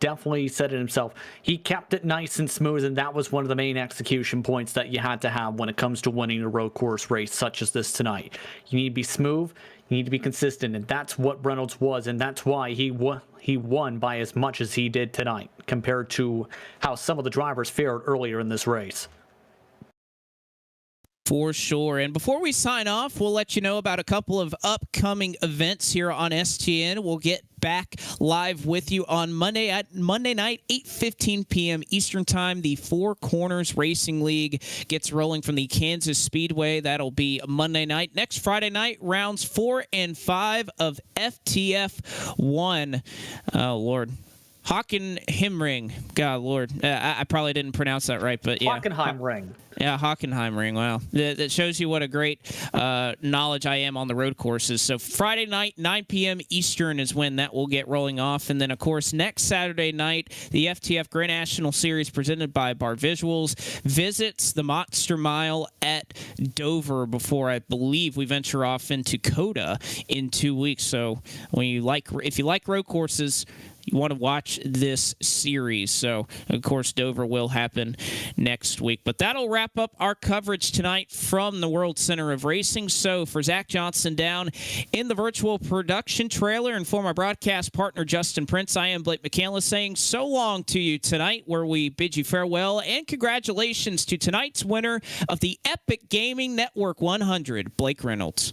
definitely said it himself. He kept it nice and smooth, and that was one of the main execution points that you had to have when it comes to winning a road course race such as this tonight. You need to be smooth, you need to be consistent, and that's what Reynolds was, and that's why he won by as much as he did tonight compared to how some of the drivers fared earlier in this race. For sure. And before we sign off, we'll let you know about a couple of upcoming events here on STN. We'll get back live with you on Monday night, 8:15 p.m. Eastern Time. The Four Corners Racing League gets rolling from the Kansas Speedway. That'll be Monday night. Next Friday night, rounds 4 and 5 of FTF 1. Oh, Lord. Hockenheimring. God, Lord. I probably didn't pronounce that right, but yeah. Hockenheimring. Yeah, Hockenheimring. Wow. That shows you what a great knowledge I am on the road courses. So Friday night, 9 p.m. Eastern is when that will get rolling off. And then, of course, next Saturday night, the FTF Grand National Series presented by Bar Visuals visits the Monster Mile at Dover before, I believe, we venture off into COTA in 2 weeks. So if you like road courses, you want to watch this series. So, of course, Dover will happen next week. But that'll wrap up our coverage tonight from the World Center of Racing. So, for Zach Johnson down in the virtual production trailer and for my broadcast partner, Justin Prince, I am Blake McCandless saying so long to you tonight, where we bid you farewell. And congratulations to tonight's winner of the Epic Gaming Network 100, Blake Reynolds.